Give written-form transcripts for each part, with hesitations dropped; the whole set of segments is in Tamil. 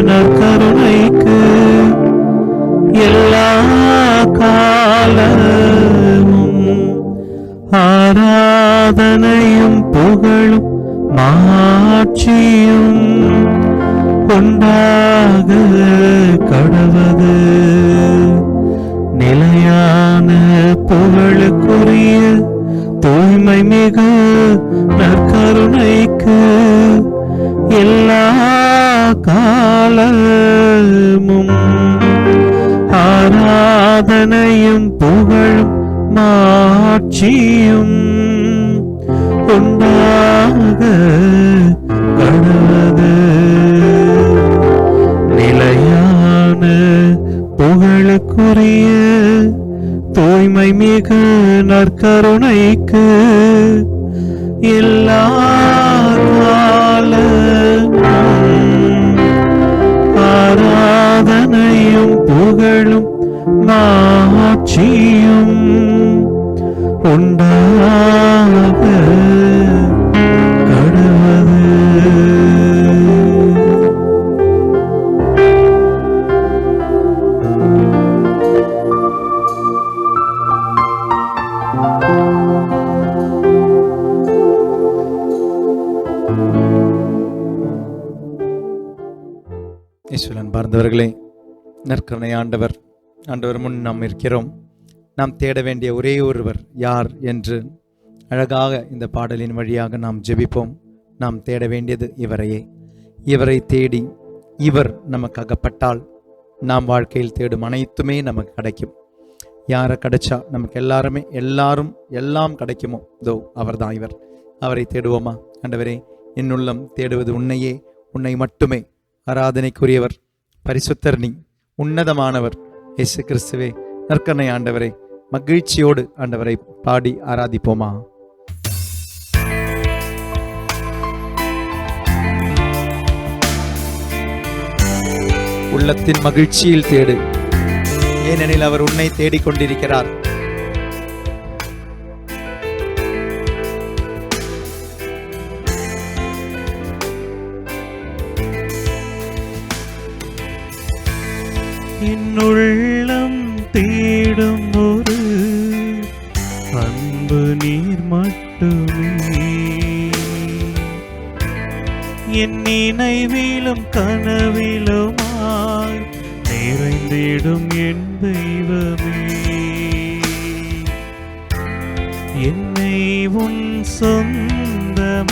நற்கருணைக்கு எல்லா காலமும் ஆராதனையும் புகழும் மாட்சியும் உண்டாக கடவது. நிலையான புகழுக்குரிய தூய்மை மிகு நற்கருணைக்கு எல்லா காலமும் ஆராதனையும் புகழும் மாட்சியும் உண்டாக கடவது. நிலையான புகழுக்குரிய தூய்மை மிகு நற்கருணைக்கு எல்லா காலமும் ஆராதனையும் புகழும் மாட்சியும் உண்டாக கடவது. ஈஸ்வரன் பார்ந்தவர்களே, நற்கருணை ஆண்டவர் முன் நாம் இருக்கிறோம். நாம் தேட வேண்டிய ஒரே ஒருவர் யார் என்று அழகாக இந்த பாடலின் வழியாக நாம் ஜெபிப்போம். நாம் தேட வேண்டியது இவரையே. இவரை தேடி இவர் நமக்கு அகப்பட்டால் நாம் வாழ்க்கையில் தேடும் அனைத்துமே நமக்கு கிடைக்கும். யாரை கிடைச்சா நமக்கு எல்லாம் கிடைக்குமோ தோ அவர்தான் இவர். அவரை தேடுவோமா? ஆண்டவரே, என்னுள்ளம் தேடுவது உன்னையே, உன்னை மட்டுமே. ஆராதனைக்குரியவர், பரிசுத்தர், நீ உன்னதமானவர் இயேசு கிறிஸ்துவே. நற்கருணை ஆண்டவரே, மகிழ்ச்சியோடு ஆண்டவரை பாடி ஆராதிப்போமா? உள்ளத்தின் மகிழ்ச்சியில் தேடு, ஏனெனில் அவர் உன்னை தேடிக்கொண்டிருக்கிறார். என்னுள்ளம் தேடும் ஒரு அன்பு நீர் மட்டுமே, என் நினைவிலும் கனவிலுமாய் நிறைந்திடும் என் தெய்வமே. என்னை உன் சொந்தமாக்குமே,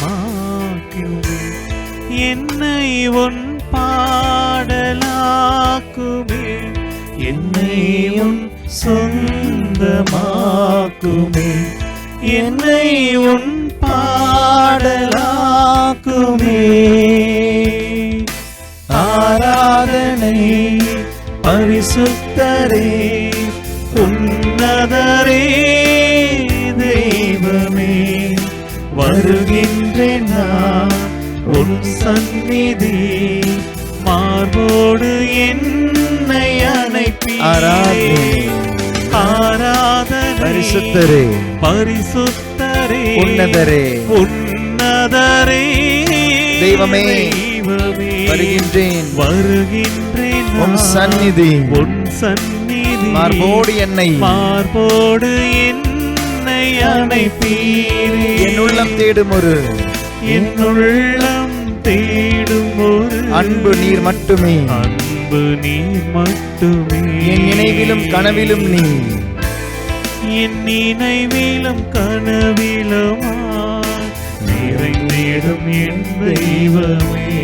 என்னை உன் பாடலாக்குமே, என்னை உன் சொந்தமாக்குமே, என்னை உன் பாடலாக்குமே. ஆராதனை பரிசுத்தரே, உன்னதரே, தெய்வமே. வருகின்றேன் நான் உன் சந்நிதி, மார்போடு என்னை அணைப்பி. ஆராதனை பரிசுத்தரே, பரிசுத்தரே, உன்னதரே, உன்னதரே, தெய்வமே. வருகின்றேன் உன் சந்நிதி, மார்போடு என்னை அணைப்பீர். என் உள்ளம் தேடும் ஒரு அன்பு நீர் மட்டுமே, என் நினைவிலும் கனவிலும் நீ, என் நினைவிலும் கனவிலும் நிறைந்திடும் என் தெய்வமே.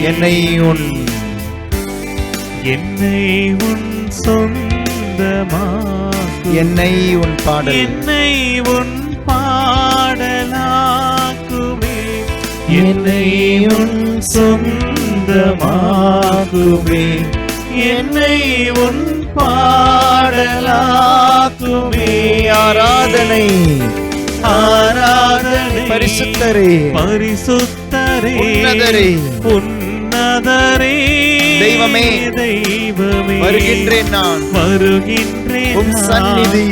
என்னை உன் சொந்தமாக்கு, என்னை உன் பாடலாக்குமே, என்னை உன் சொந்தமாக்குமே, என்னை உன் பாடலாக்குமே. ஆராதனை பரிசுத்தரே, உன்னதரே, தெய்வமே. வருகின்றேன் நான் உன் சந்நிதி,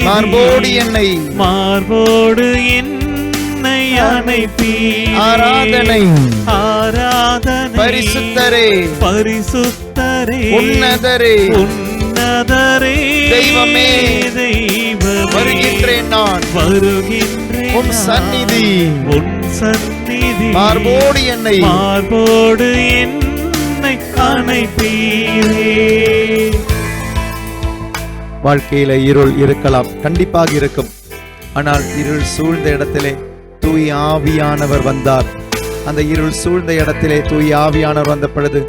மார்போடு என்னை என்னை அணைப்பீரே. ஆராதனை ஆராதனை பரிசுத்தரே பரிசுத்தரே உன்னதரே உன்னதரே தெய்வமே தெய்வமே வருகின்றேன் நான் வருகின்றேன் உம் சந்நிதி உன் சந்நிதி மார்போடு என்னை மார்போடு என்னை அணைப்பீரே. வாழ்க்கையில இருள் இருக்கலாம், கண்டிப்பாக இருக்கும். ஆனால் இருள் சூழ்ந்த இடத்திலே தூய ஆவியானவர் வந்தார். அந்த இருள் சூழ்ந்த இடத்திலே தூய ஆவியானவர் வந்த பொழுது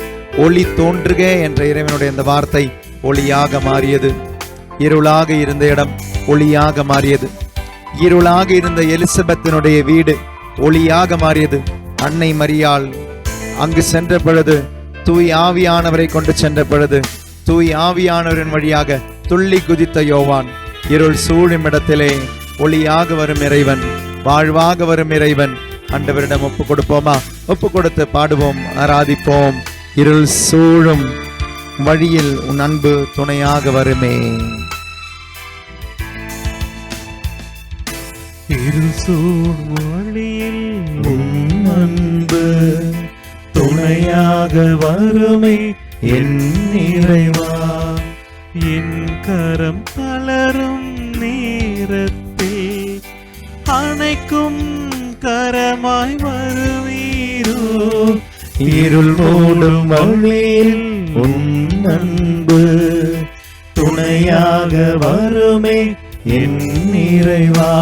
ஒளி தோன்றுக என்ற இறைவனுடைய அந்த வார்த்தை ஒளியாக மாறியது. இருளாக இருந்த இடம் ஒளியாக மாறியது. இருளாக இருந்த எலிசபெத்தினுடைய வீடு ஒளியாக மாறியது. அன்னை மரியாள் அங்கு சென்ற பொழுது தூய் ஆவியானவரை கொண்டு சென்ற பொழுது தூய் ஆவியானவரின் வழியாக துள்ளி குதித்த யோவான். இருள் சூழும் இடத்திலே ஒளியாக வரும் இறைவன், வாழ்வாக வரும் இறைவன். ஆண்டவரிடம் ஒப்பு கொடுப்போமா? ஒப்பு கொடுத்து பாடுவோம், ஆராதிப்போம். இருள் சூழும் வழியில் உன் அன்பு துணையாக வருமே. இருள் சூழும் வழியில் உன் அன்பு துணையாக வருமே என் இறைவா. என் கரம் தளரும் நேரத்தில் அணைக்கும் கரமாய் வருவீரோ. இருள் மூடும் வழியில் உன் அன்பு துணையாக வருமே என் இறைவா.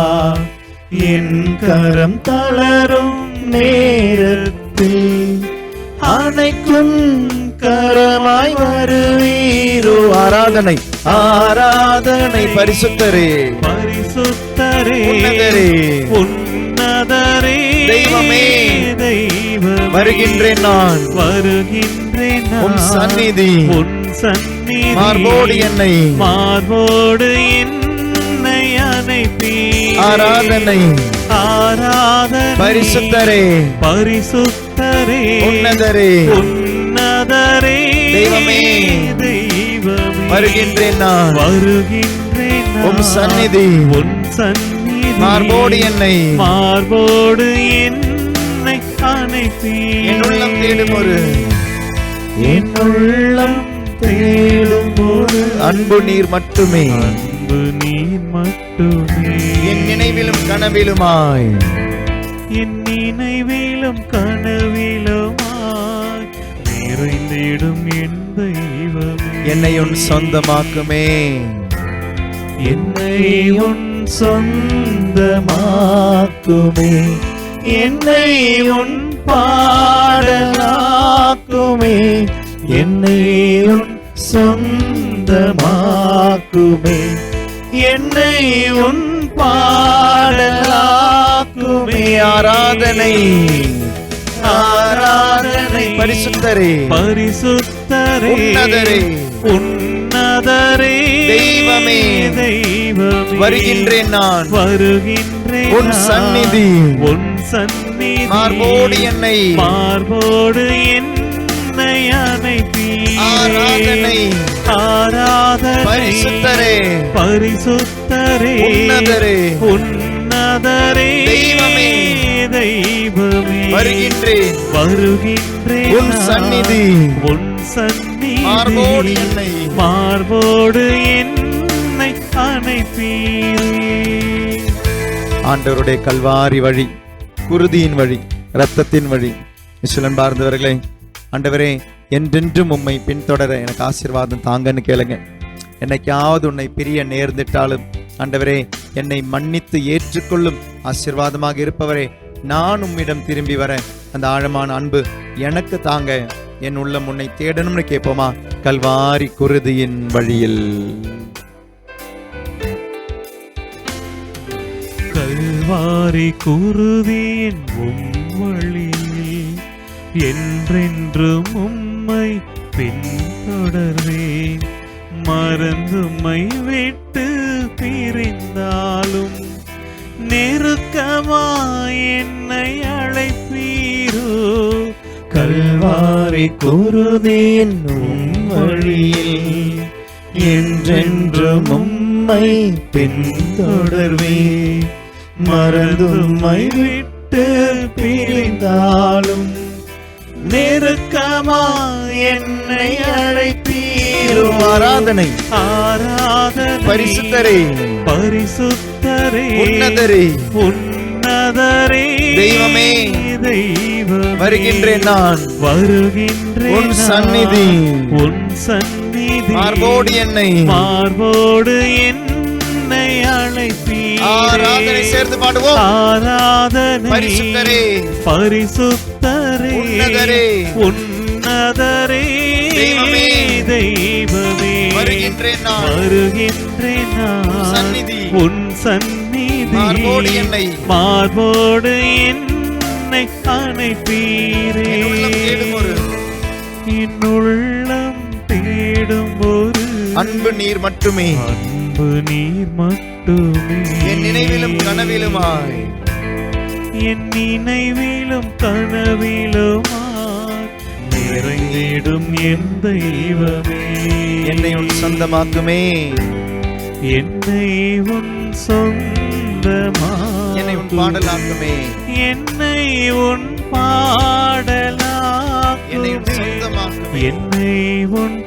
என் கரம் தளரும் நேரத்தில் அணைக்கும் கரமாய் வருவீரோ. ஆராதனை ஆராதனை பரிசுத்தரே பரிசுத்தரே உன்னதரே உன்னதரே தெய்வமே தெய்வமே வருகின்றேன் நான் வருகின்றேன் உன் சந்நிதி உன் சந்நிதி மார்போடு என்னை மார்போடு என்னை அணைப்பீரே. ஆராதனை ஆராதனை பரிசுத்தரே பரிசுத்தரே உன்னதரே உன்னதரே தெய்வமே தெய்வமே வருகின்றேன் நான் வருகின்றேன் உம் சந்நிதி உன் சந்நிதி மார்போடு என்னை மார்போடு என்னை அணைப்பீரே. என் உள்ளம் தேடும் ஒரு என் உள்ளம் தேடும் ஒரு அன்பு நீர் மட்டுமே. அன்பு நீர் மட்டுமே என் நினைவிலும் கனவிலுமாய் என் நினைவிலும் கனவிலுமாய் நிறைந்திடும் என் தெய்வமே. என்னை உன் சொந்தமாக்குமே. என்னை உன் சொந்தமாக்குமே. என்னை உன் பாடலாக்குமே. என்னை உன் சொந்தமாக்குமே. என்னை உன் பாடலாக்குமே. ஆராதனை ஆராதனை பரிசுத்தரே பரிசுத்தரே உன்னதரே உன்னதரே தெய்வமே தெய்வமே வருகின்றேன் நான் வருகின்றேன் உன் சந்நிதி உன் சந்நிதி மார்போடு என்னை மார்போடு என்னை அணைப்பீரே. ஆராதனை ஆராதனை பரிசுத்தரே பரிசுத்தரே உன்னதரே உன்னதரே தெய்வமே தெய்வமே வருகின்றேன் வருகின்றேன் உன் சந்நிதி உன் சந்நிதி மார்போடு என்னை மார்போடு என்னை அணைப்பீரே. ஆண்டவருடைய கல்வாரி வழி, குருதியின் வழி, இரத்தத்தின் வழி. இஸ்வலன் பார்ந்தவர்களே, ஆண்டவரே என்றென்றும் உம்மை பின்தொடர எனக்கு ஆசீர்வாதம் தாங்கன்னு கேளுங்க. என்னைக்காவது உன்னை பிரிய நேர்ந்திட்டாலும் ஆண்டவரே என்னை மன்னித்து ஏற்றுக்கொள்ளும் ஆசீர்வாதமாக இருப்பவரே, நான் உம்மிடம் திரும்பி வர அந்த ஆழமான அன்பு எனக்கு தாங்க. என் உள்ளம் உன்னை தேடணும்னு கேட்போமா? கல்வாரி குருதியின் வழியில். கல்வாரி குருதியின் வழியில் என்றென்றும் உம்மை பின்தொடர்வேன். மறந்தும்மை விட்டு பிரிந்தாலும் நெருக்கமாய் என்னை அழைப்பீரோ. கல்வாரி குருதியின் வழியில் என்றென்றும் உம்மை பின்தொடர்வே. மறந்துமை விட்டு பிரிந்தாலும் நெருக்கமா என்னை அழைப்பீரோ. ஆராதனை ஆராதனை பரிசுத்தரே, பரிசுத்தரே, உன்னதரே, உன்னதரே, தெய்வமே, தெய்வமே, வருகின்றேன் நான், வருகின்றேன் உன் சந்நிதி, உன் சந்நிதி, மார்போடு என்னை, மார்போடு என்னை அழைப்பீரே. ஆராதனை சேர்ந்து பாடுவோம். ஆராதனை பரிசுத்தரே, பரிசுத்தரே, உன்னதரே, உன்னதரே, தெய்வமே, தெய்வமே, வருகின்றேன் நான், வருகின்றேன் நான், சந்நிதி, உன் சந்நிதி, மார்போடு என்னை, மார்போடு என்னை அணைப்பீரே. என் உள்ளம் தேடும் ஒரு அன்பு நீர் மட்டுமே, அன்பு நீர் மட்டுமே, என் நினைவிலும் கனவிலுமாய், என் நினைவிலும் கனவிலுமாய் நிறைந்திடும் என் தெய்வமே. என்னை உன் சொந்தமாக்குமே, என்னை உன் சொந்தமா, என்னை உன் பாடலாக்குமே, என்னை உன் பாடலா, என்னை உன் சொந்தமாக்குமே, என்னை உன்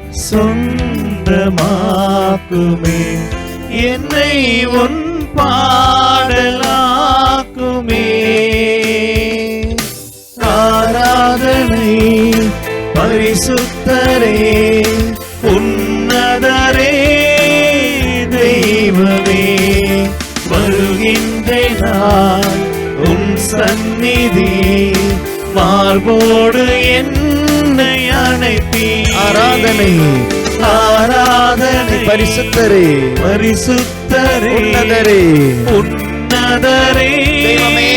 சொந்தமாக்குமே, என்னை உன் பாடலாக்குமே. ஆராதனை பரிசுத்தரே, உன்னதரே, தெய்வமே, வருகின்றேன் நான், உன் சந்நிதி, மார்போடு என்னை அணைப்பீரே. ஆராதனை, ஆராதனை பரிசுத்தரே, பரிசுத்தரே, உன்னதரே, உன்னதரே, தெய்வமே,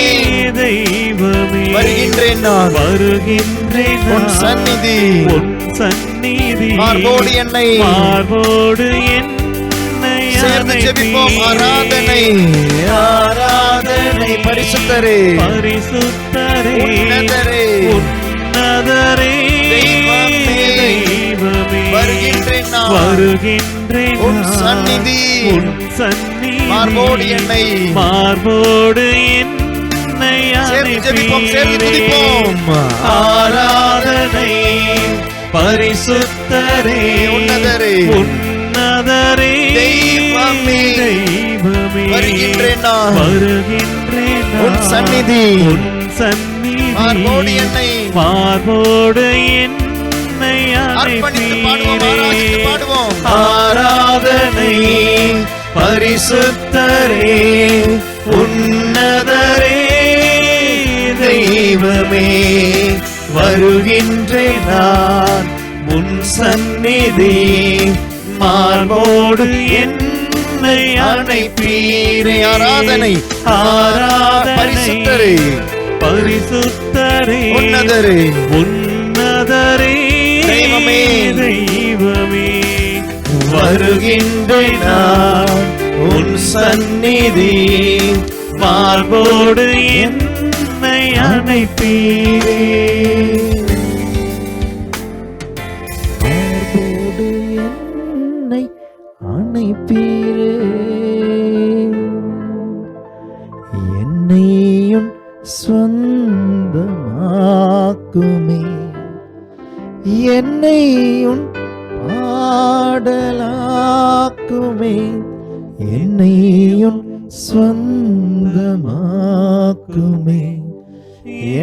தெய்வமே, வருகின்றேன் நான், வருகின்றேன் உன் நான், சந்நிதி, உன் சந்நிதி, மார்போடு என்னை, மார்போடு என்னை சேர்ந்து ஜெபிப்போம். ஆராதனை, ஆராதனை பரிசுத்தரே, பரிசுத்தரே, உன்னதரே, உன்னதரே, தெய்வமே, தெய்வமே, வருகின்றேன் நான், வருகின்றேன் உன் நான், சந்நிதி, உன் சந்நிதி, மார்போடு என்னை, மார்போடு என்னை சேர்ந்து ஜெபிப்போம், சேர்ந்து துதிப்போம். ஆராதனை பரிசுத்தரே, உன்னதரே, உன்னதரே, தெய்வமே, தெய்வமே, வருகின்றேன் நான், வருகின்றேன் நான், உன் சந்நிதி, உன் சந்நிதி, மார்போடு என்னை, மார்போடு என்னை அர்ப்பணித்து பாடுவோம், ஆராதித்து பாடுவோம். ஆராதனை பரிசுத்தரே, உன்னதரே, தெய்வமே, வருகின்றேன் நான், உன் சந்நிதி, மார்போடு என்னை அணைப்பீரே. ஆராதனை, ஆராதனை பரிசுத்தரே, பரிசுத்தரே, உன்னதரே, உன்னதரே, தெய்வமே, தெய்வமே, வருகின்றேன் நான், உன் சந்நிதி, மார்போடு என்னை அணைப்பீரே. மார்போடு என்னை அணைப்பீரே, என்னையும் சொந்தமாக்குமே, என்னையும் பாடலாக்குமே, என்னையும் சொந்தமாக்குமே,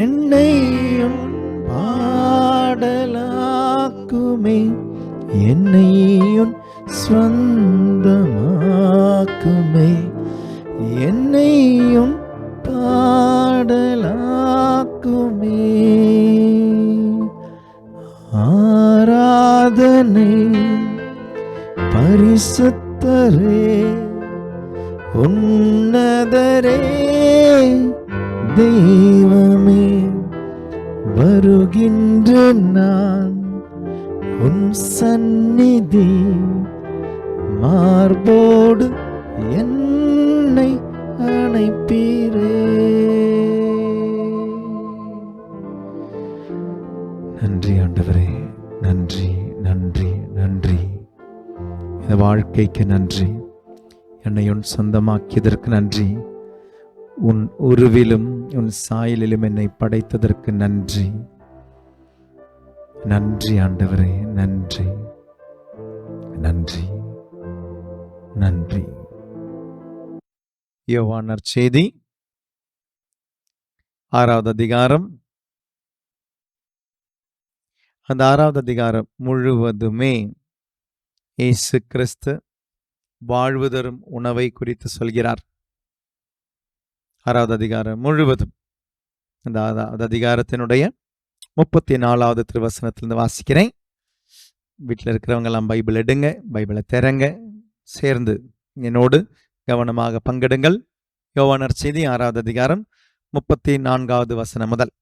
என்னையும் பாடலாக்குமே, என்னையும் சொந்தமாக்குமே, என்னையும் பாடலாக்குமே. ஆராதனை பரிசுத்தரே, உன்னதரே, தெய்வமே, வருகின்ற நான், உன் சந்நிதி, மார்போடு என்னை அணைப்பீரே. நன்றி ஆண்டவரே, நன்றி, நன்றி, நன்றி. இந்த வாழ்க்கைக்கு நன்றி, என்னை உன் சொந்தமாக்கியதற்கு நன்றி. உன் உருவிலும் உன் சாயலிலும் என்னை படைத்ததற்கு நன்றி. நன்றி ஆண்டவரே, நன்றி, நன்றி, நன்றி. யோவான் நற்செய்தி 6வது அதிகாரம். அந்த 6வது அதிகாரம் முழுவதுமே இயேசு கிறிஸ்து வாழ்வு தரும் உணவை குறித்து சொல்கிறார். 6வது அதிகாரம் முழுவதும் அந்த அதிகாரத்தினுடைய 34வது திருவசனத்திலிருந்து வாசிக்கிறேன். வீட்டில் இருக்கிறவங்க எல்லாம் பைபிள் எடுங்க, பைபிளை திறங்க, சேர்ந்து என்னோடு கவனமாக பங்கெடுங்கள். யோவான் நற்செய்தி 6வது அதிகாரம் 34வது வசனம் முதல்.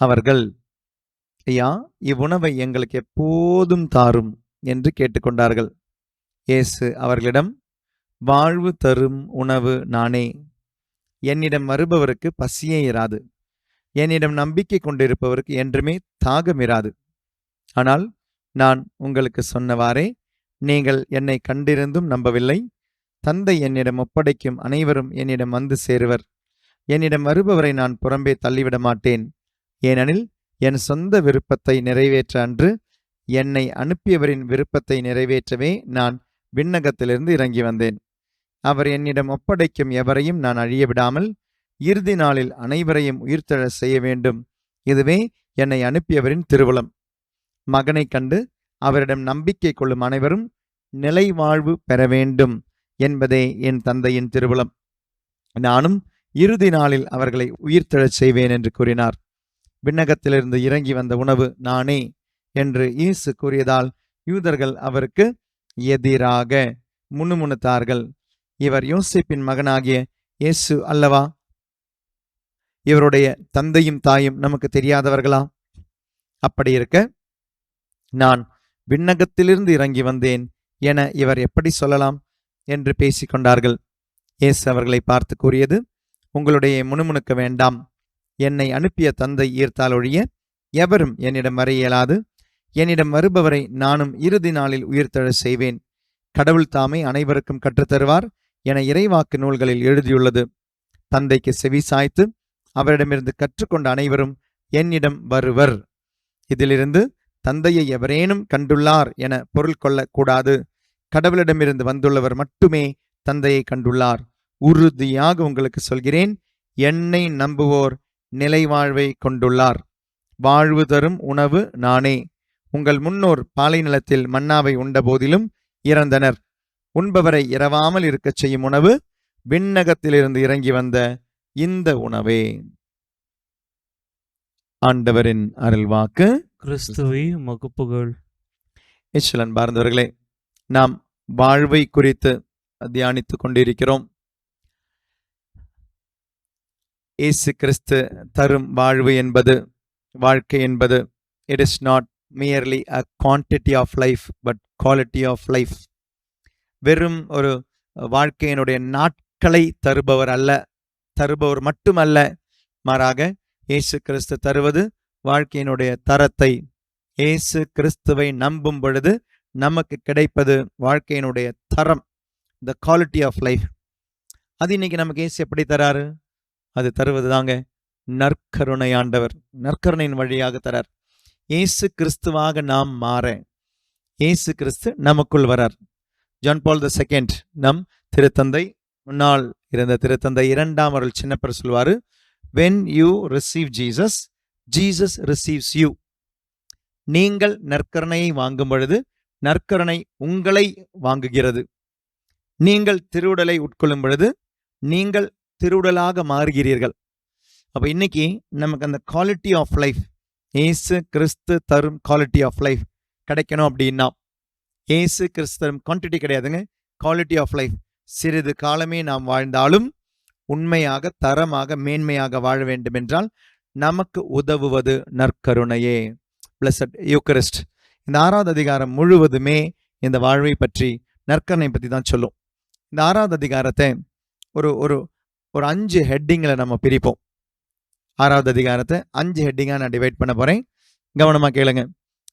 அவர்கள், ஐயா, இவ்வுணவை எங்களுக்கு எப்போதும் தாரும் என்று கேட்டுக்கொண்டார்கள். இயேசு அவர்களிடம், வாழ்வு தரும் உணவு நானே. என்னிடம் வருபவருக்கு பசியே இராது. என்னிடம் நம்பிக்கை கொண்டிருப்பவருக்கு என்றுமே தாகம் இராது. ஆனால் நான் உங்களுக்கு சொன்னவாறே நீங்கள் என்னை கண்டிருந்தும் நம்பவில்லை. தந்தை என்னிடம் ஒப்படைக்கும் அனைவரும் என்னிடம் வந்து சேருவர். என்னிடம் வருபவரை நான் புறம்பே தள்ளிவிட மாட்டேன். ஏனெனில் என் சொந்த விருப்பத்தை நிறைவேற்ற அன்று, என்னை அனுப்பியவரின் விருப்பத்தை நிறைவேற்றவே நான் விண்ணகத்திலிருந்து இறங்கி வந்தேன். அவர் என்னிடம் ஒப்படைக்கும் எவரையும் நான் அழிய விடாமல் இறுதி நாளில் அனைவரையும் உயிர்த்தெழ செய்ய வேண்டும். இதுவே என்னை அனுப்பியவரின் திருவுளம். மகனை கண்டு அவரிடம் நம்பிக்கை கொள்ளும் அனைவரும் நிலை வாழ்வு பெற வேண்டும் என்பதே என் தந்தையின் திருவுளம். நானும் இறுதி நாளில் அவர்களை உயிர்த்தெழச் செய்வேன் என்று கூறினார். விண்ணகத்திலிருந்து இறங்கி வந்த உணவு நானே என்று இயேசு கூறியதால் யூதர்கள் அவருக்கு எதிராக முணுமுணுத்தார்கள். இவர் யோசேப்பின் மகனாகிய இயேசு அல்லவா? இவருடைய தந்தையும் தாயும் நமக்கு தெரியாதவர்களா? அப்படி இருக்க நான் விண்ணகத்திலிருந்து இறங்கி வந்தேன் என இவர் எப்படி சொல்லலாம் என்று பேசிக்கொண்டார்கள். இயேசு அவர்களை பார்த்து கூறியது, உங்களுடைய முணுமுணுக்க வேண்டாம். என்னை அனுப்பிய தந்தை ஈர்த்தால் ஒழிய எவரும் என்னிடம் வர இயலாது. என்னிடம் வருபவரை நானும் இறுதி நாளில் உயிர்த்தெழ செய்வேன். கடவுள் தாமே அனைவருக்கும் கற்றுத்தருவார் என இறைவாக்கு நூல்களில் எழுதியுள்ளது. தந்தைக்கு செவி சாய்த்து அவரிடமிருந்து கற்றுக்கொண்ட அனைவரும் என்னிடம் வருவர். இதிலிருந்து தந்தையை எவரேனும் கண்டுள்ளார் என பொருள் கொள்ளக்கூடாது. கடவுளிடமிருந்து வந்துள்ளவர் மட்டுமே தந்தையை கண்டுள்ளார். உறுதியாக உங்களுக்கு சொல்கிறேன், என்னை நம்புவோர் நிலைவாழ்வை கொண்டுள்ளார். வாழ்வு தரும் உணவு நானே. உங்கள் முன்னோர் பாலை நிலத்தில் மன்னாவை உண்ட போதிலும் இறந்தனர். உண்பவரை இரவாமல் இருக்கச் செய்யும் உணவு விண்ணகத்திலிருந்து இறங்கி வந்த இந்த உணவே. ஆண்டவரின் அருள்வாக்கு. கிறிஸ்துவே உமக்கு புகழ். இஸ்லான் பார்ந்தவர்களே, நாம் வாழ்வை குறித்து தியானித்துக் கொண்டிருக்கிறோம். இயேசு கிறிஸ்து தரும் வாழ்வு என்பது, வாழ்க்கை என்பது, it is not merely a quantity of life but quality of life. வெறும் ஒரு வாழ்க்கையினுடைய நாட்களை தருபவர் அல்ல, தருபவர் மட்டுமல்ல, மாறாக இயேசு கிறிஸ்து தருவது வாழ்க்கையினுடைய தரத்தை. இயேசு கிறிஸ்துவை நம்பும் பொழுது நமக்கு கிடைப்பது வாழ்க்கையினுடைய தரம், the quality of life. அது இன்னைக்கு நமக்கு இயேசு எப்படி தராரு? அது தருவது தாங்க நற்கருணை. ஆண்டவர் நற்கருணையின் வழியாக தரார். இயேசு கிறிஸ்துவாக நாம் மாற இயேசு கிறிஸ்து நமக்குள் வரார். ஜான் பால் II நம் திருத்தந்தை, முன்னால் இருந்த திருத்தந்தை 2ஆம் அருள் சின்னப்பர் சொல்வாரு, when you receive Jesus, Jesus receives you. நீங்கள் நற்கருணையை வாங்கும் பொழுது நற்கருணை உங்களை வாங்குகிறது. நீங்கள் திருவுடலை உட்கொள்ளும் பொழுது நீங்கள் திருவுடலாக மாறுகிறீர்கள். அப்ப இன்னைக்கு நமக்கு அந்த குவாலிட்டி ஆஃப் லைஃப், இயேசு கிறிஸ்து தரும் குவாலிட்டி ஆஃப் லைஃப் கிடைக்கணும் அப்படின்னா, இயேசு கிறிஸ்து தரும் குவான்டிட்டி கிடையாதுங்க, குவாலிட்டி ஆஃப் லைஃப். சிறிது காலமே நாம் வாழ்ந்தாலும் உண்மையாக, தரமாக, மேன்மையாக வாழ வேண்டும் என்றால் நமக்கு உதவுவது நற்கருணையே. Blessed Eucharist. இந்த 6வது அதிகாரம் முழுவதுமே இந்த வாழ்வை பற்றி, நற்கருணை பற்றி தான் சொல்லும். இந்த 6வது அதிகாரத்தை ஒரு ஒரு ஒரு 5 ஹெட்டிங்கில் நம்ம பிரிப்போம். 6வது அதிகாரத்தை 5 ஹெட்டிங்காக நான் டிவைட் பண்ண போகிறேன். கவனமாக கேளுங்க.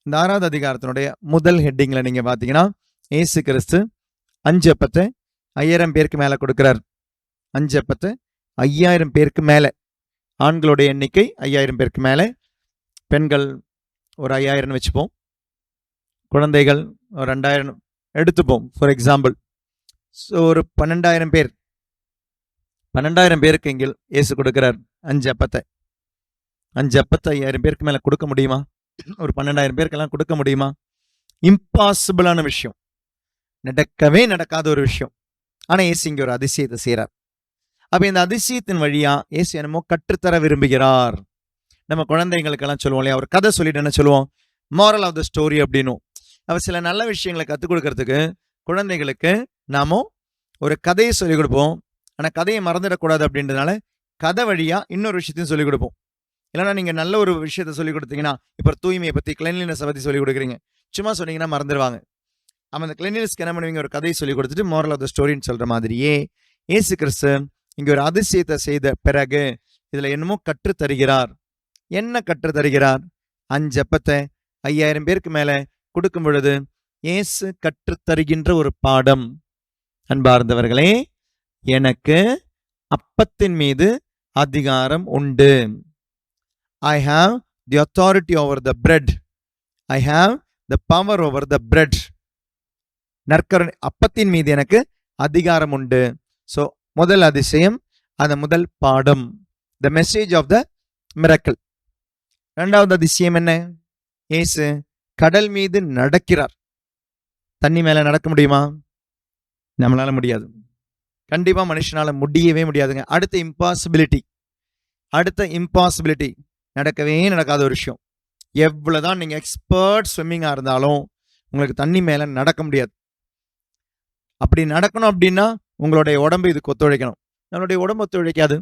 இந்த 6வது அதிகாரத்தினுடைய முதல் ஹெட்டிங்கில் நீங்கள் பார்த்தீங்கன்னா, இயேசு கிறிஸ்து 5 அப்பத்தை 5000 பேருக்கு மேலே கொடுக்குறார். 5 அப்பத்தை 5000 பேருக்கு மேலே. ஆண்களுடைய எண்ணிக்கை 5000 பேருக்கு மேலே, பெண்கள் ஒரு 5000 வச்சுப்போம், குழந்தைகள் ஒரு 2000 எடுத்துப்போம் ஃபார் எக்ஸாம்பிள். ஸோ ஒரு 12000 பேர், 12000 பேருக்கு இங்கே இயேசு கொடுக்குறார் 5 அப்பத்தை. 5 அப்பத்தை 5000 பேருக்கு மேலே கொடுக்க முடியுமா? ஒரு 12000 பேருக்கெல்லாம் கொடுக்க முடியுமா? இம்பாசிபிளான விஷயம், நடக்கவே நடக்காத ஒரு விஷயம். ஆனால் இயேசு இங்கே ஒரு அதிசயத்தை செய்கிறார். அப்போ இந்த அதிசயத்தின் வழியா இயேசு என்னமோ கற்றுத்தர விரும்புகிறார். நம்ம குழந்தைங்களுக்கெல்லாம் சொல்லுவோம் இல்லையா, ஒரு கதை சொல்லிட்டு என்ன சொல்லுவோம், மாரல் ஆஃப் த ஸ்டோரி அப்படின்னும். அப்போ சில நல்ல விஷயங்களை கற்றுக் கொடுக்கறதுக்கு குழந்தைகளுக்கு நாம ஒரு கதையை சொல்லிக் கொடுப்போம். ஆனால் கதையை மறந்துடக்கூடாது அப்படின்றதுனால கதை வழியாக இன்னொரு விஷயத்தையும் சொல்லிக் கொடுப்போம். இல்லைனா நீங்கள் நல்ல ஒரு விஷயத்தை சொல்லிக் கொடுத்தீங்கன்னா, இப்போ தூய்மையை பற்றி, கிளென்லினஸை பற்றி சொல்லிக் கொடுக்குறீங்க, சும்மா சொன்னீங்கன்னா மறந்துடுவாங்க. அப்போ அந்த கிளென்லினஸ்க்கு என்ன பண்ணுவீங்க, ஒரு கதையை சொல்லிக் கொடுத்துட்டு மாரல் ஆஃப் த ஸ்டோரின்னு சொல்கிற மாதிரியே இயேசு கிறிஸ்து இங்கே ஒரு அதிசயத்தை செய்த பிறகு இதில் என்னமோ கற்று தருகிறார். என்ன கற்று தருகிறார்? 5 அப்பத்தை 5000 பேருக்கு மேலே கொடுக்கும் பொழுது இயேசு கற்று தருகின்ற ஒரு பாடம். அன்பார்ந்தவர்களே, எனக்கு அப்பத்தின் மீது அதிகாரம் உண்டு. I have the authority over the bread. I have the power over the bread. நற்கருணை, அப்பத்தின் மீது எனக்கு அதிகாரம் உண்டு. ஸோ முதல் அதிசயம், அந்த முதல் பாடம், the message of the miracle. இரண்டாவது அதிசயம் என்ன? இயேசு கடல் மீது நடக்கிறார். தண்ணி மேலே நடக்க முடியுமா? நம்மளால முடியாது. கண்டிப்பா மனுஷனால முடியவே முடியாதுங்க. அடுத்த இம்பாசிபிலிட்டி, நடக்கவே நடக்காத ஒரு விஷயம். எவ்வளவுதான் நீங்க எக்ஸ்பர்ட் ஸ்விம்மிங்கா இருந்தாலும் உங்களுக்கு தண்ணி மேல நடக்க முடியாது. அப்படி நடக்கணும் அப்படின்னா உங்களுடைய உடம்பு இதுக்கு ஒத்துழைக்கணும். நம்மளுடைய உடம்பு ஒத்துழைக்காது.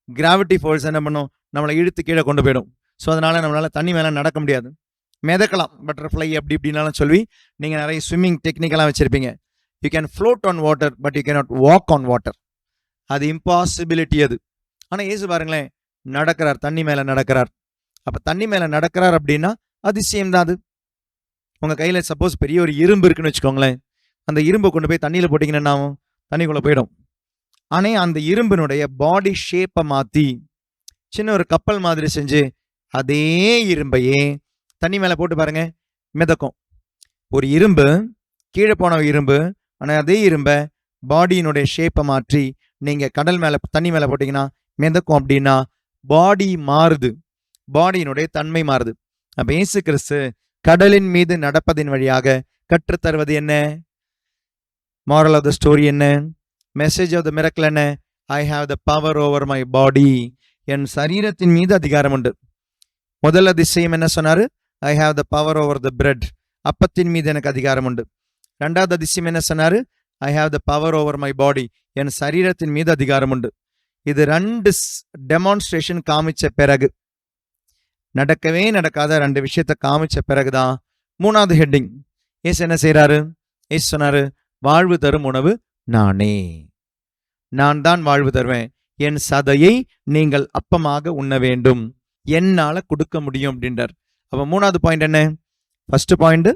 கிராவிட்டி ஃபோர்ஸ் என்ன பண்ணும், நம்மளை இழுத்து கீழே கொண்டு போயிடும். ஸோ அதனால நம்மளால தண்ணி மேலே நடக்க முடியாது. மிதக்கலாம், பட்டர்ஃப்ளை அப்படி இப்படின்னாலும் சொல்லி நீங்கள் நிறைய ஸ்விம்மிங் டெக்னிக்கெல்லாம் வச்சுருப்பீங்க. You can float on water, but you cannot walk on water. அது இம்பாசிபிலிட்டி அது. ஆனால் இயேசு பாருங்களேன், நடக்கிறார், தண்ணி மேலே நடக்கிறார். அப்போ தண்ணி மேலே நடக்கிறார் அப்படின்னா அதிசயம் தான் அது. உங்கள் கையில் சப்போஸ் பெரிய ஒரு இரும்பு இருக்குன்னு வச்சுக்கோங்களேன், அந்த இரும்பை கொண்டு போய் தண்ணியில் போட்டிங்கன்னா தண்ணிக்குள்ளே போயிடும். ஆனால் அந்த இரும்பினுடைய பாடி ஷேப்பை மாற்றி சின்ன ஒரு கப்பல் மாதிரி செஞ்சு அதே இரும்பையே தண்ணி மேலே போட்டு பாருங்க, மிதக்கும். ஒரு இரும்பு கீழே போன இரும்பு, ஆனால் அதே இரும்பை பாடியினுடைய ஷேப்பை மாற்றி நீங்கள் கடல் மேலே, தண்ணி மேலே போட்டிங்கன்னா மிதக்கும். அப்படின்னா பாடி மாறுது, பாடியினுடைய தன்மை மாறுது. அப்போ இயேசு கிறிஸ்து கடலின் மீது நடப்பதின் வழியாக கற்றுத்தருவது என்ன? மாரல் ஆஃப் த ஸ்டோரி என்ன? மெசேஜ் ஆஃப் த மிரக்கிள் என்ன? I have the power over my body. என் சரீரத்தின் மீது அதிகாரம் உண்டு. முதல் அதிசயம் என்ன சொன்னார்? I have the power over the bread. அப்பத்தின் மீது எனக்கு அதிகாரம் உண்டு. ரெண்டாவது அதிசயம் என்ன சொன்னார்? I have the power over my body. என் சரீரத்தின் மீது அதிகாரம் உண்டு. இது 2 டெமான்ஸ்ட்ரேஷன் காமிச்ச பிறகு, நடக்கவே நடக்காத 2 விஷயத்தை காமிச்ச பிறகுதான் 3வது ஹெட்டிங். ஏசு என்ன செய்யறாரு? ஏசு சொன்னாரு, வாழ்வு தரும் உணவு நானே, நான் தான் வாழ்வு தருவேன். என் சதையை நீங்கள் அப்பமாக உண்ண வேண்டும், என்னால கொடுக்க முடியும் அப்படின்றார். அப்ப 3வது பாயிண்ட் என்ன? ஃபர்ஸ்ட் பாயிண்ட்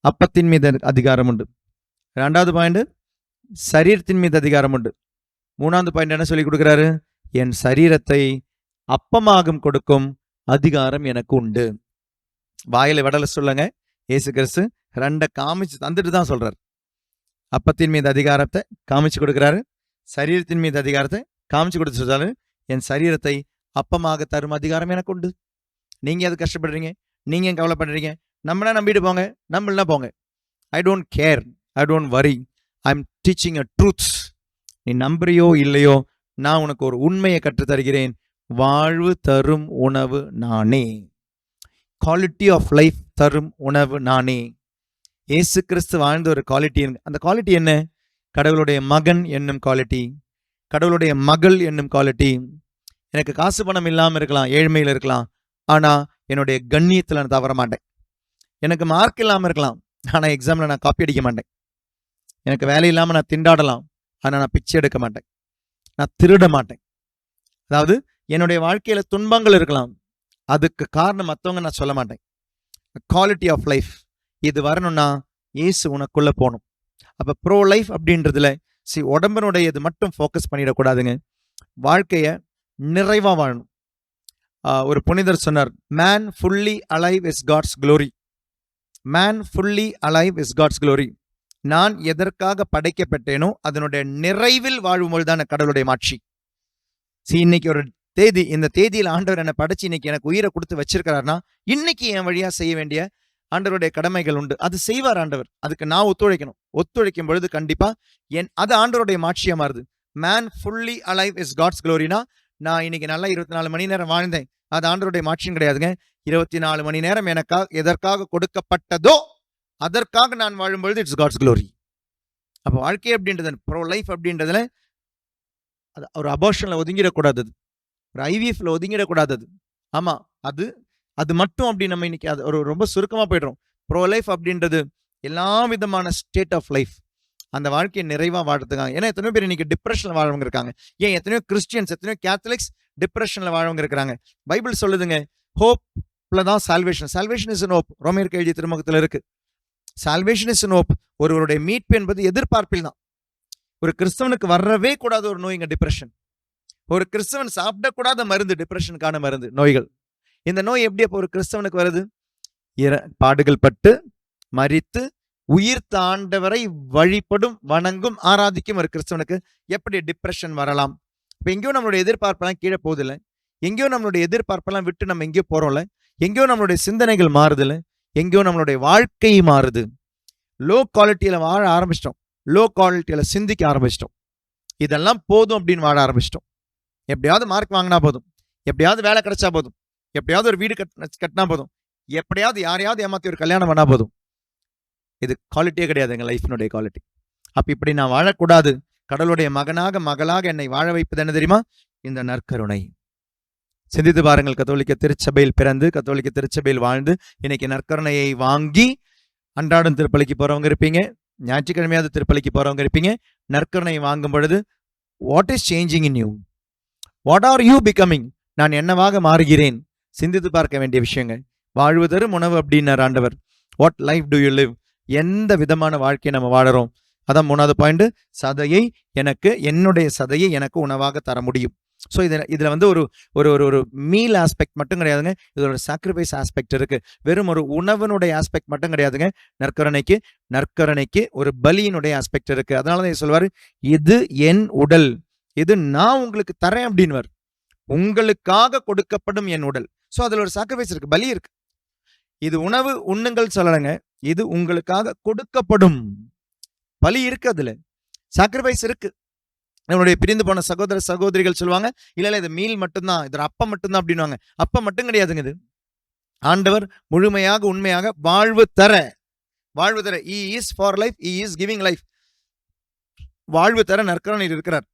அப்பத்தின் மீது அதிகாரம் உண்டு. 2வது பாயிண்ட் சரீரத்தின் மீது அதிகாரம் உண்டு. 3வது பாயிண்ட் என்ன சொல்லி கொடுக்குறாரு? என் சரீரத்தை அப்பமாக கொடுக்கும் அதிகாரம் எனக்கு உண்டு. வாயில விடல சொல்லுங்க, இயேசு கிறிஸ்து 2 காமிச்சு தந்துட்டு தான் சொல்றாரு. அப்பத்தின் மீது அதிகாரத்தை காமிச்சு கொடுக்குறாரு, சரீரத்தின் மீது அதிகாரத்தை காமிச்சு கொடுத்து சொல்றாரு, என் சரீரத்தை அப்பமாக தரும் அதிகாரம் எனக்கு உண்டு. நீங்க அது கஷ்டப்படுறீங்க, நீங்க ஏன் கவலைப்படுறீங்க? நம்மளா நம்பிட்டு போங்க, நம்மளா போங்க. I don't care, I don't worry. I am teaching a truths. நீ நம்புறியோ இல்லையோ, நான் உனக்கு ஒரு உண்மையை கற்றுத் தருகிறேன். வாழ்வு தரும் உணவு நானே, குவாலிட்டி ஆஃப் லைஃப் தரும் உணவு நானே. இயேசு கிறிஸ்து வாழ்ந்த ஒரு குவாலிட்டி, அந்த குவாலிட்டி என்ன? கடவுளுடைய மகன் என்னும் குவாலிட்டி, கடவுளுடைய மகள் என்னும் குவாலிட்டி. எனக்கு காசு பணம் இல்லாமல் இருக்கலாம், ஏழ்மையில் இருக்கலாம், ஆனால் என்னுடைய கண்ணியத்தில் நான் தவற மாட்டேன். எனக்கு மார்க் இல்லாமல் இருக்கலாம், ஆனால் எக்ஸாமில் நான் காப்பி அடிக்க மாட்டேன். எனக்கு வேலை இல்லாமல் நான் திண்டாடலாம், ஆனால் நான் பிச்சை எடுக்க மாட்டேன், நான் திருட மாட்டேன். அதாவது என்னுடைய வாழ்க்கையில் துன்பங்கள் இருக்கலாம், அதுக்கு காரணம் மற்றவங்க நான் சொல்ல மாட்டேன். குவாலிட்டி ஆஃப் லைஃப் இது வரணும்னா இயேசு உனக்குள்ள போகணும். அப்போ ப்ரோ லைஃப் அப்படின்றதுல உடம்பினுடைய இது மட்டும் ஃபோக்கஸ் பண்ணிடக்கூடாதுங்க. வாழ்க்கைய நிறைவா வாழணும். ஒரு புனிதர் சொன்னார், man fully alive is God's glory. Man fully alive is God's glory. நான் எதற்காக படைக்கப்பட்டேனோ அதனுடைய நிறைவில் வாழும்போது தான் கடவுளுடைய மாட்சி. இன்னைக்கு ஒரு தேதி, இந்த தேதியில் ஆண்டவர் என்னை படைச்சு இன்னைக்கு எனக்கு உயிரை கொடுத்து வச்சிருக்கிறாருன்னா இன்னைக்கு என் வழியா செய்ய வேண்டிய ஆண்டவருடைய கடமைகள் உண்டு. அது செய்வார் ஆண்டவர். அதுக்கு நான் ஒத்துழைக்கணும். ஒத்துழைக்கும் பொழுது கண்டிப்பா அது ஆண்டவருடைய மாட்சியா மாறுது. Man fully alive is God's க்ளோரினா, நான் இன்னைக்கு நல்லா 24 மணி நேரம் வாழ்ந்தேன், அது ஆண்டவருடைய மாட்சியும் கிடையாதுங்க. 24 மணி நேரம் எதற்காக கொடுக்கப்பட்டதோ அதற்காக நான் வாழும்பொழுது இட்ஸ் காட்ஸ் க்ளோரி. அப்போ வாழ்க்கை அப்படின்றது, ப்ரோ லைஃப் அப்படின்றதுல அது ஒரு அபார்ஷன்ல ஒதுங்கிடக்கூடாது, ஒரு ஐவிஎஃப்ல ஒதுங்கிடக்கூடாது. ஆமா, அது மட்டும் அப்படி நம்ம இன்னைக்கு அது ஒரு ரொம்ப சுருக்கமா போயிடுறோம். ப்ரோ லைஃப் அப்படின்றது எல்லா விதமான ஸ்டேட் ஆஃப் லைஃப், அந்த வாழ்க்கையை நிறைவா வாழ்றதுக்காக. ஏன்னா எத்தனையோ பேர் இன்னைக்கு டிப்ரெஷன்ல வாழவங்க இருக்காங்க. ஏன் எத்தனையோ கிறிஸ்டியன்ஸ், எத்தனையோ கேத்தலிக்ஸ் டிப்ரெஷன்ல வாழவங்க இருக்கிறாங்க. பைபிள் சொல்லுதுங்க, ஹோப்ல தான் salvation. Salvation is in hope. ரோமேயருக்கு எழுதிய திருமுகத்தில் இருக்கு, சால்வேஷன் இஸ் இன் ஹோப். ஒருவருடைய மீட்பு என்பது எதிர்பார்ப்பில் தான். ஒரு கிறிஸ்தவனுக்கு வரவே கூடாத ஒரு நோய்ங்க டிப்ரெஷன். ஒரு கிறிஸ்தவன் சாப்பிடக்கூடாத மருந்து டிப்ரெஷனுக்கான மருந்து, நோய்கள். இந்த நோய் எப்படி அப்போ ஒரு கிறிஸ்தவனுக்கு வருது? பாடுகள் பட்டு மரித்து உயிர்த்த ஆண்டவரை வழிபடும், வணங்கும், ஆராதிக்கும் ஒரு கிறிஸ்தவனுக்கு எப்படி டிப்ரெஷன் வரலாம்? இப்போ எங்கேயோ நம்மளுடைய எதிர்பார்ப்பெல்லாம் கீழே போகுதில்ல, எங்கேயோ நம்மளுடைய எதிர்பார்ப்பெல்லாம் விட்டு நம்ம எங்கேயோ போறோம்ல, எங்கேயோ நம்மளுடைய சிந்தனைகள் மாறுதில்ல, எங்கேயோ நம்மளுடைய வாழ்க்கை மாறுது. லோ குவாலிட்டியில வாழ ஆரம்பிச்சிட்டோம், லோ குவாலிட்டியில சிந்திக்க ஆரம்பிச்சிட்டோம். இதெல்லாம் போதும் அப்படின்னு வாழ ஆரம்பிச்சிட்டோம். எப்படியாவது மார்க் வாங்கினா போதும், எப்படியாவது வேலை கிடைச்சா போதும், எப்படியாவது ஒரு வீடு கட்டினா போதும், எப்படியாவது யாரையாவது ஏமாத்தி ஒரு கல்யாணம் பண்ணா போதும். இது குவாலிட்டியே கிடையாது எங்க லைஃபினுடைய குவாலிட்டி. அப்ப இப்படி நான் வாழக்கூடாது. கடவுளுடைய மகனாக மகளாக என்னை வாழ வைப்பது என்ன தெரியுமா? இந்த நற்கருணை. சிந்தித்து பாருங்கள். கத்தோலிக்க திருச்சபையில் பிறந்து, கத்தோலிக்க திருச்சபையில் வாழ்ந்து, இன்னைக்கு நற்கருணையை வாங்கி அன்றாடம் திருப்பலிக்கு போறவங்க இருப்பீங்க, ஞாயிற்றுக்கிழமையாவது திருப்பலிக்கு போறவங்க இருப்பீங்க. நற்கருணை வாங்கும் பொழுது what is changing in you? What are you becoming? நான் என்னவாக மாறுகிறேன்? சிந்தித்து பார்க்க வேண்டிய விஷயங்கள். வாழ்வு தரும் உணவு அப்படின்னார் ஆண்டவர். What life to you live? எந்த விதமான வாழ்க்கையை நம்ம வாழறோம்? அதான் 3வது பாயிண்ட். என்னுடைய சதையை எனக்கு உணவாக தர முடியும். ஸோ இதுல வந்து ஒரு மீல் ஆஸ்பெக்ட் மட்டும் கிடையாதுங்க, இது ஒரு சாக்ரிஃபைஸ் ஆஸ்பெக்ட் இருக்கு. வெறும் ஒரு உணவனுடைய ஆஸ்பெக்ட் மட்டும் கிடையாதுங்க. நற்கருணைக்கு ஒரு பலியினுடைய ஆஸ்பெக்ட் இருக்கு. அதனாலதான் சொல்லுவாரு, இது என் உடல், இது நான் உங்களுக்கு தரேன் அப்படின்னுவார். உங்களுக்காக கொடுக்கப்படும் என் உடல். ஸோ அதுல ஒரு சாக்ரிஃபைஸ் இருக்கு, பலி இருக்கு. இது உணவு உண்ணுங்கள் சொல்லலைங்க, இது உங்களுக்காக கொடுக்கப்படும் பலி இருக்கு, அதுல சாக்ரிஃபைஸ் இருக்கு. நம்மளுடைய பிரிந்து போன சகோதர சகோதரிகள் சொல்லுவாங்க, இல்ல இது மீல் மட்டும்தான், இது அப்பம் மட்டும்தான் அப்படின்னுவாங்க. அப்பம் மட்டும் கிடையாதுங்க. இது ஆண்டவர் முழுமையாக உண்மையாக வாழ்வு தர he is for life, he is giving life. வாழ்வு தர நற்கருணையில் இருக்கிறார்.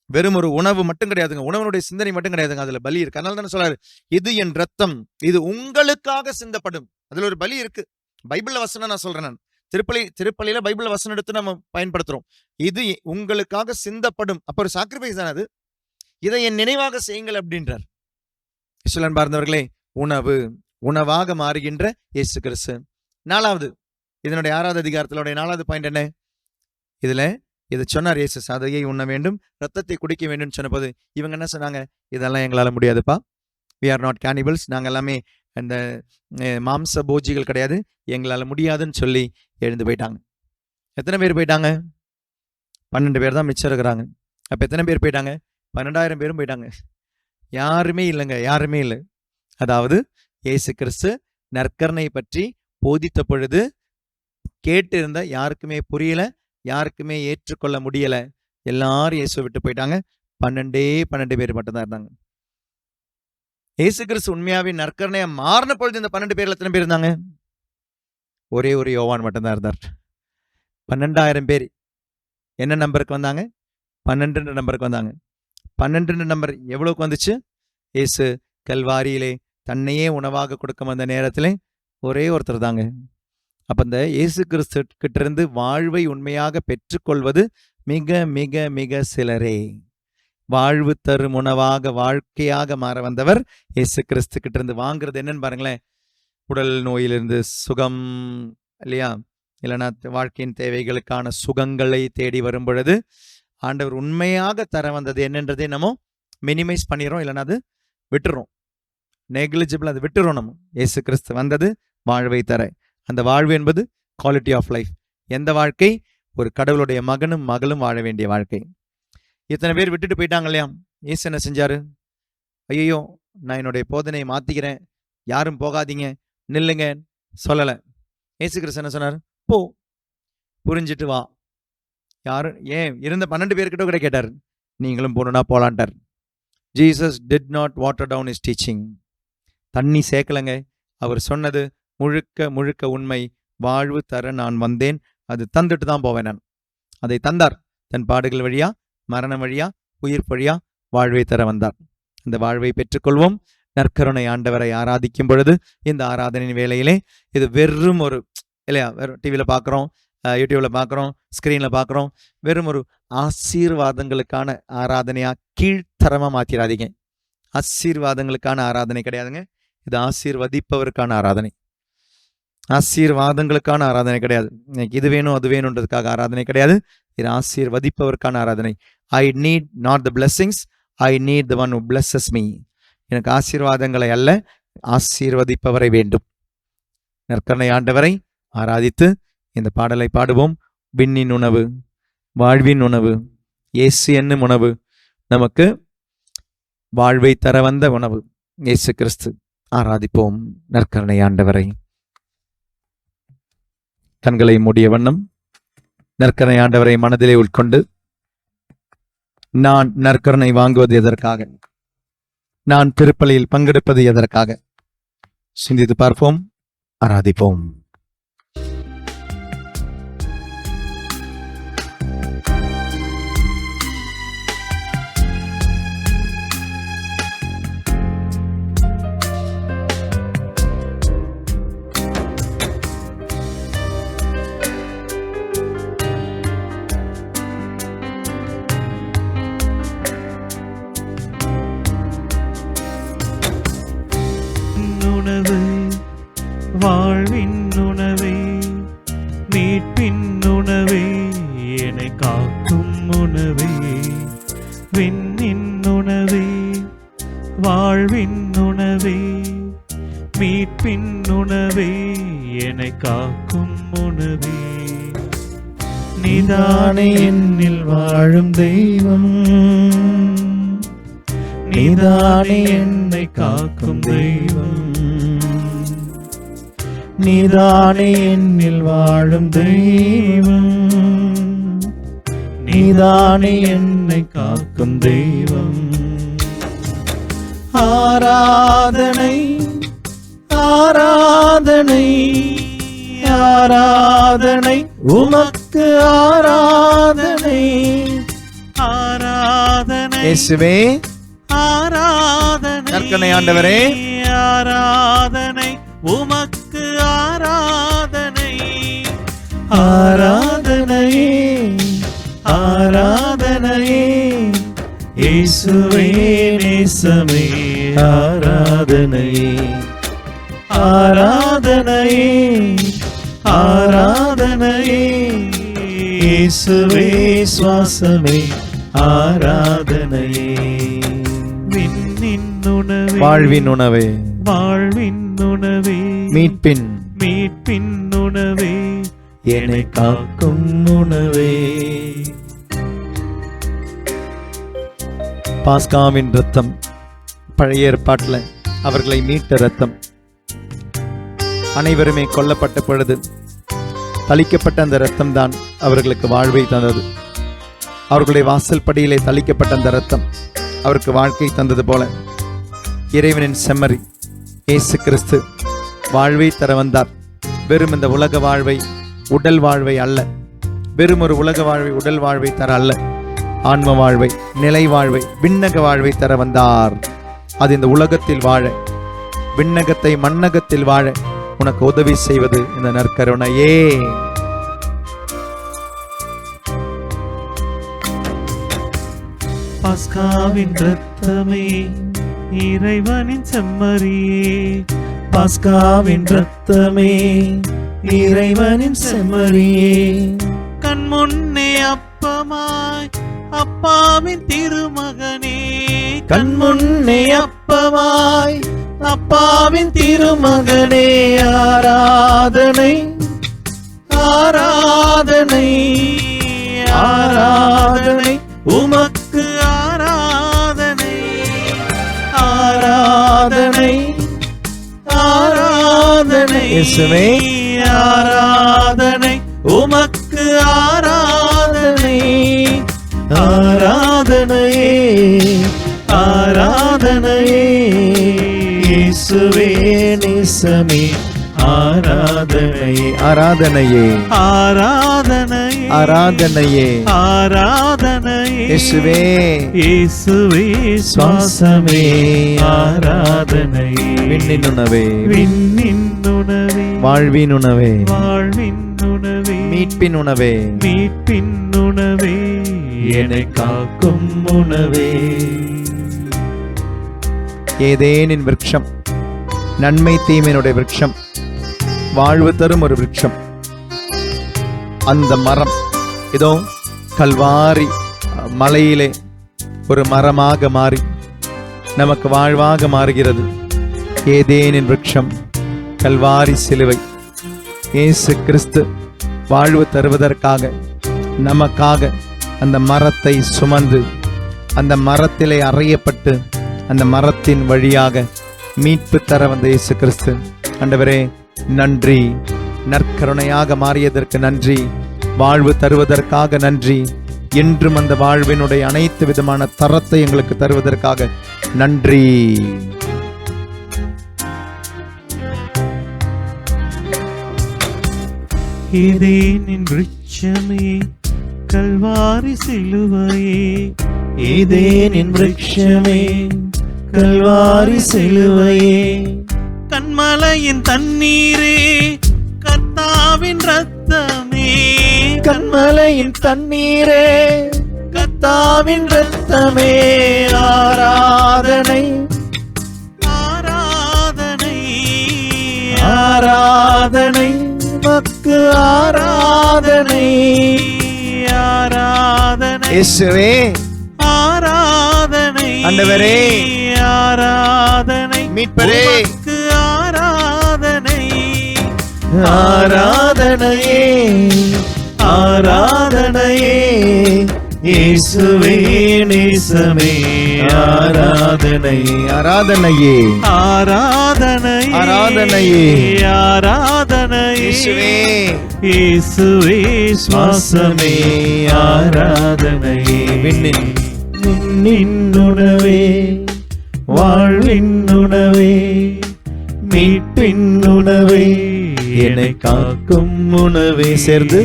வெறும் ஒரு உணவு மட்டும் கிடையாதுங்க, உணவனுடைய சிந்தனை மட்டும் கிடையாதுங்க, அதுல பலி இருக்கு. அதனால தானே சொல்றாரு, இது என் ரத்தம், இது உங்களுக்காக சிந்தப்படும். அதுல ஒரு பலி இருக்கு. பைபிள்ல வசனம் நான் சொல்றேன், நான் திருப்பலியில பைபிள் வசனம் எடுத்து நம்ம பயன்படுத்துறோம். இது உங்களுக்காக சிந்தப்படும். அப்ப ஒரு சாக்ரிஃபைஸ் தானே அது. இதை என் நினைவாக செய்யுங்கள் அப்படின்றார். இஸ்லாம் பார்ந்தவர்களே, உணவாக மாறுகின்ற இயேசு கிறிஸ்து. 4வது, இதனுடைய 6வது அதிகாரத்தினுடைய 4வது பாயிண்ட் என்ன? இது சொன்னார் இயேசு, சதையை உண்ண வேண்டும், ரத்தத்தை குடிக்க வேண்டும் சொன்னபோது இவங்க என்ன சொன்னாங்க? இதெல்லாம் எங்களால முடியாதுப்பா, we are not cannibals, நாங்கள் எல்லாமே அந்த மாம்ச போஜிகள் கிடையாது, எங்களால் முடியாதுன்னு சொல்லி எழுந்து போயிட்டாங்க. எத்தனை பேர் போயிட்டாங்க? 12 பேர் தான் மிச்சம் இருக்கிறாங்க. அப்போ எத்தனை பேர் போயிட்டாங்க? 12,000 பேரும் போயிட்டாங்க. யாருமே இல்லைங்க, யாருமே இல்லை. அதாவது இயேசு கிறிஸ்து நற்கருணை பற்றி போதித்த பொழுது கேட்டு இருந்த யாருக்குமே புரியல, யாருக்குமே ஏற்றுக்கொள்ள முடியல. எல்லாரும் இயேசுவை விட்டு போயிட்டாங்க. 12 பேர் மட்டும்தான் இருந்தாங்க. இயேசு கிறிஸ்து உண்மையாவே நற்கருணையா மாறின பொழுது இந்த 12 பேர்ல எத்தனை பேர் இருந்தாங்க? ஒரே ஒரு யோவான் மட்டும்தான் இருந்தார். 12,000 பேர் என்ன நம்பருக்கு வந்தாங்க? 12 நம்பருக்கு வந்தாங்க. 12 நம்பர் எவ்வளவுக்கு வந்துச்சு? இயேசு கல்வாரியிலே தன்னையே உணவாக கொடுக்க வந்த நேரத்திலே ஒரே ஒருத்தர் தாங்க. அப்ப இந்த இயேசு கிறிஸ்து கிட்ட இருந்து வாழ்வை உண்மையாக பெற்றுக்கொள்வது மிக மிக மிக சிலரே. வாழ்வு தரும் உணவாக வாழ்க்கையாக மாற வந்தவர் இயேசு கிறிஸ்து கிட்ட இருந்து வாங்குறது என்னன்னு பாருங்களேன். உடல் நோயிலிருந்து சுகம் இல்லையா, இல்லைன்னா வாழ்க்கையின் தேவைகளுக்கான சுகங்களை தேடி வரும் பொழுது ஆண்டவர் உண்மையாக தர வந்தது என்னன்றதை நம்ம மினிமைஸ் பண்ணிடுறோம், இல்லைன்னா அது விட்டுறோம், நெக்லிஜிபிள், அது விட்டுறோம். நம்ம இயேசு கிறிஸ்து வந்தது வாழ்வை தர. அந்த வாழ்வு என்பது குவாலிட்டி ஆஃப் லைஃப். எந்த வாழ்க்கை? ஒரு கடவுளுடைய மகனும் மகளும் வாழ வேண்டிய வாழ்க்கை. இத்தனை பேர் விட்டுட்டு போயிட்டாங்க இல்லையா? இயேசு என்ன செஞ்சாரு? ஐயோ, நான் என்னுடைய போதனையை மாத்திக்கிறேன், யாரும் போகாதீங்க, நில்லுங்க சொல்லலை. இயேசு கிறிஸ்து என்ன சொன்னார்? போ, புரிஞ்சிட்டு வா. யாரும் ஏன் இருந்த 12 பேர்கிட்ட கூட கேட்டார், நீங்களும் போகணுன்னா போலான்ட்டார். Jesus did not water down his teaching. தண்ணி சேர்க்கலைங்க. அவர் சொன்னது முழுக்க முழுக்க உண்மை. வாழ்வு தர நான் வந்தேன், அது தந்துட்டு தான் போவேன் நான். அதை தந்தார். தன் பாடுகள் வழியா, மரணம் வழியா, உயிர் வழியா வாழ்வை தர வந்தார். அந்த வாழ்வை பெற்றுக்கொள்வோம். நற்கருணை ஆண்டவரை ஆராதிக்கும் பொழுது இந்த ஆராதனையின் வேளையிலே இது வெறும் ஒரு இல்லையா, வெறும் டிவியில் பார்க்குறோம், யூடியூப்பில் பார்க்குறோம், ஸ்க்ரீனில் பார்க்குறோம், வெறும் ஒரு ஆசீர்வாதங்களுக்கான ஆராதனையாக கீழ்த்தரமாக மாற்றிடாதீங்க. ஆசீர்வாதங்களுக்கான ஆராதனை கிடையாதுங்க, இது ஆசீர்வதிப்பவருக்கான ஆராதனை. ஆசீர்வாதங்களுக்கான ஆராதனை கிடையாது. எனக்கு இது வேணும் அது வேணுன்றதுக்காக ஆராதனை கிடையாது. இது ஆசீர்வதிப்பவருக்கான ஆராதனை. I need not the blessings, I need the one who blesses me. எனக்கு ஆசீர்வாதங்களை அல்ல, ஆசீர்வதிப்பவரை வேண்டும். நற்கருணை ஆண்டவரை ஆராதித்து இந்த பாடலை பாடுவோம். விண்ணின் உணவு, வாழ்வின் உணவு, இயேசு என்னும் உணவு, நமக்கு வாழ்வை தர வந்த உணவு இயேசு கிறிஸ்து. ஆராதிப்போம் நற்கருணை ஆண்டவரை. கண்களை மூடிய வண்ணம் நற்கருணை ஆண்டவரை மனதிலே உட்கொண்டு, நான் நற்கருணை வாங்குவது எதற்காக, நான் திருப்பலியில் பங்கெடுப்பது எதற்காக சிந்தித்து பார்ப்போம், ஆராதிப்போம். வாழ்வின் உணவே, மீட்பின் உணவே, என்னை காக்கும் உணவே. விண்ணின் உணவே, வாழ்வின் உணவே, மீட்பின் உணவே, என்னை காக்கும் உணவே. நீதானே என்னில் வாழும் தெய்வம், நீதானே என்னை காக்கும் தெய்வம், நீதானே என்னில் வாழும் தெய்வம், நீதானே என்னை காக்கும் தெய்வம். ஆராதனை ஆராதனை ஆராதனை உமக்கு ஆராதனை. ஆராதனை இயேசுவே, ஆராதனை. நற்கருணை ஆண்டவரே, ஆராதனை உமக்கு ஆராதனை. ஆராதனையே ஆராதனையே இயேசுவே நேசமே ஆராதனையே. ஆராதனையே ஆராதனையே இயேசுவே சுவாசமே ஆராதனையே. விண்ணின் உணவே, வாழ்வின் உணவே, வாழ்வின் உணவே, மீட்பின் மீட்பின் உணவே, என்னை காக்கும் உணவே. பாஸ்காவின் ரத்தம், பழைய ஏற்பாட்டில் அவர்களை மீட்ட ரத்தம். அனைவருமே கொல்லப்பட்ட பொழுது தளிக்கப்பட்ட அந்த இரத்தம் தான் அவர்களுக்கு வாழ்வை தந்தது. அவர்களுடைய வாசல் படியிலே தளிக்கப்பட்ட அந்த இரத்தம் அவருக்கு வாழ்க்கை தந்தது போல இறைவனின் செம்மறி இயேசு கிறிஸ்து வாழ்வை தர வந்தார். வெறும் இந்த உலக வாழ்வை, உடல் வாழ்வை அல்ல, வெறும் ஒரு உலக வாழ்வை, உடல் வாழ்வை தர அல்ல, ஆன்ம வாழ்வை, நிலை வாழ்வை, விண்ணக வாழ்வை தர வந்தார். அது இந்த உலகத்தில் வாழ, விண்ணகத்தை மண்ணகத்தில் வாழ உனக்கு உதவி செய்வது இந்த நற்கருணையே. பாஸ்காவின் ரத்தமே, இறைவனின் செம்மறியே, பாஸ்காவின் ரத்தமே, இறைவனின் செம்மறியே, கண் முன்னே அப்பமாய் அப்பாவின் திருமகனே கண்முன்னே அப்பமாய் அப்பாவின் திருமகனே ஆராதனை ஆராதனை ஆராதனை உமக்கு ஆராதனை ஆராதனை ஆராதனை இயேசுவே ஆராதனை உமக்கு ஆராதனை ஆராதனையே ஆராதனையே இயேசுவே நேசமே ஆராதனையே ஆராதனையே ஆராதனை ஆராதனையே ஆராதனை இயேசுவே இயேசுவே சுவாசமே ஆராதனை விண்ணின் உணவே விண்ணின் உணவே வாழ்வின் உணவே வாழ்வின் உணவே மீட்பின் உணவே மீட்பின் உணவே என்னை காக்கும் உணவே ஏதேனின் விருட்சம் நன்மை தீமையினுடைய விருட்சம் வாழ்வு தரும் ஒரு விருட்சம் அந்த மரம் இதோ கல்வாரி மலையிலே ஒரு மரமாக மாறி நமக்கு வாழ்வாக மாறுகிறது ஏதேனின் விருட்சம் கல்வாரி சிலுவை இயேசு கிறிஸ்து வாழ்வு தருவதற்காக நமக்காக அந்த மரத்தை சுமந்து அந்த மரத்திலே அறையப்பட்டு அந்த மரத்தின் வழியாக மீட்பு தர வந்த இயேசு கிறிஸ்து ஆண்டவரே நன்றி நற்கருணையாக மாறியதற்கு நன்றி வாழ்வு தருவதற்காக நன்றி என்றும் அந்த வாழ்வினுடைய அனைத்து விதமான தரத்தை எங்களுக்கு தருவதற்காக நன்றி ஏதேனின் விருட்சமே கல்வாரி சிலுவையே ஏதேனின் விருட்சமே கல்வாரி சிலுவையே கண்மலையின் தண்ணீரே கர்த்தாவின் ரத்தமே கண்மலையின் தண்ணீரே கர்த்தாவின் ரத்தமே ஆராதனை ஆராதனை ஆராதனை மக்கு ஆராதனை ஆராதனை இயேசுவே ஆராதனை ஆண்டவரே ஆராதனை மீட்பரே உமக்கு ஆராதனை ஆராதனையே ஆராதனையே இயேசுவே நேசமே ஆராதனை ஆராதனையே ஆராதனை ஆராதனையே ஆராதனை இயேசுவே இயேசுவே சுவாசமே ஆராதனையே விண்ணின் உணவே வாழ்வின் உணவே மீட்பின் உணவே என்னை காக்கும் உணவே சேர்ந்து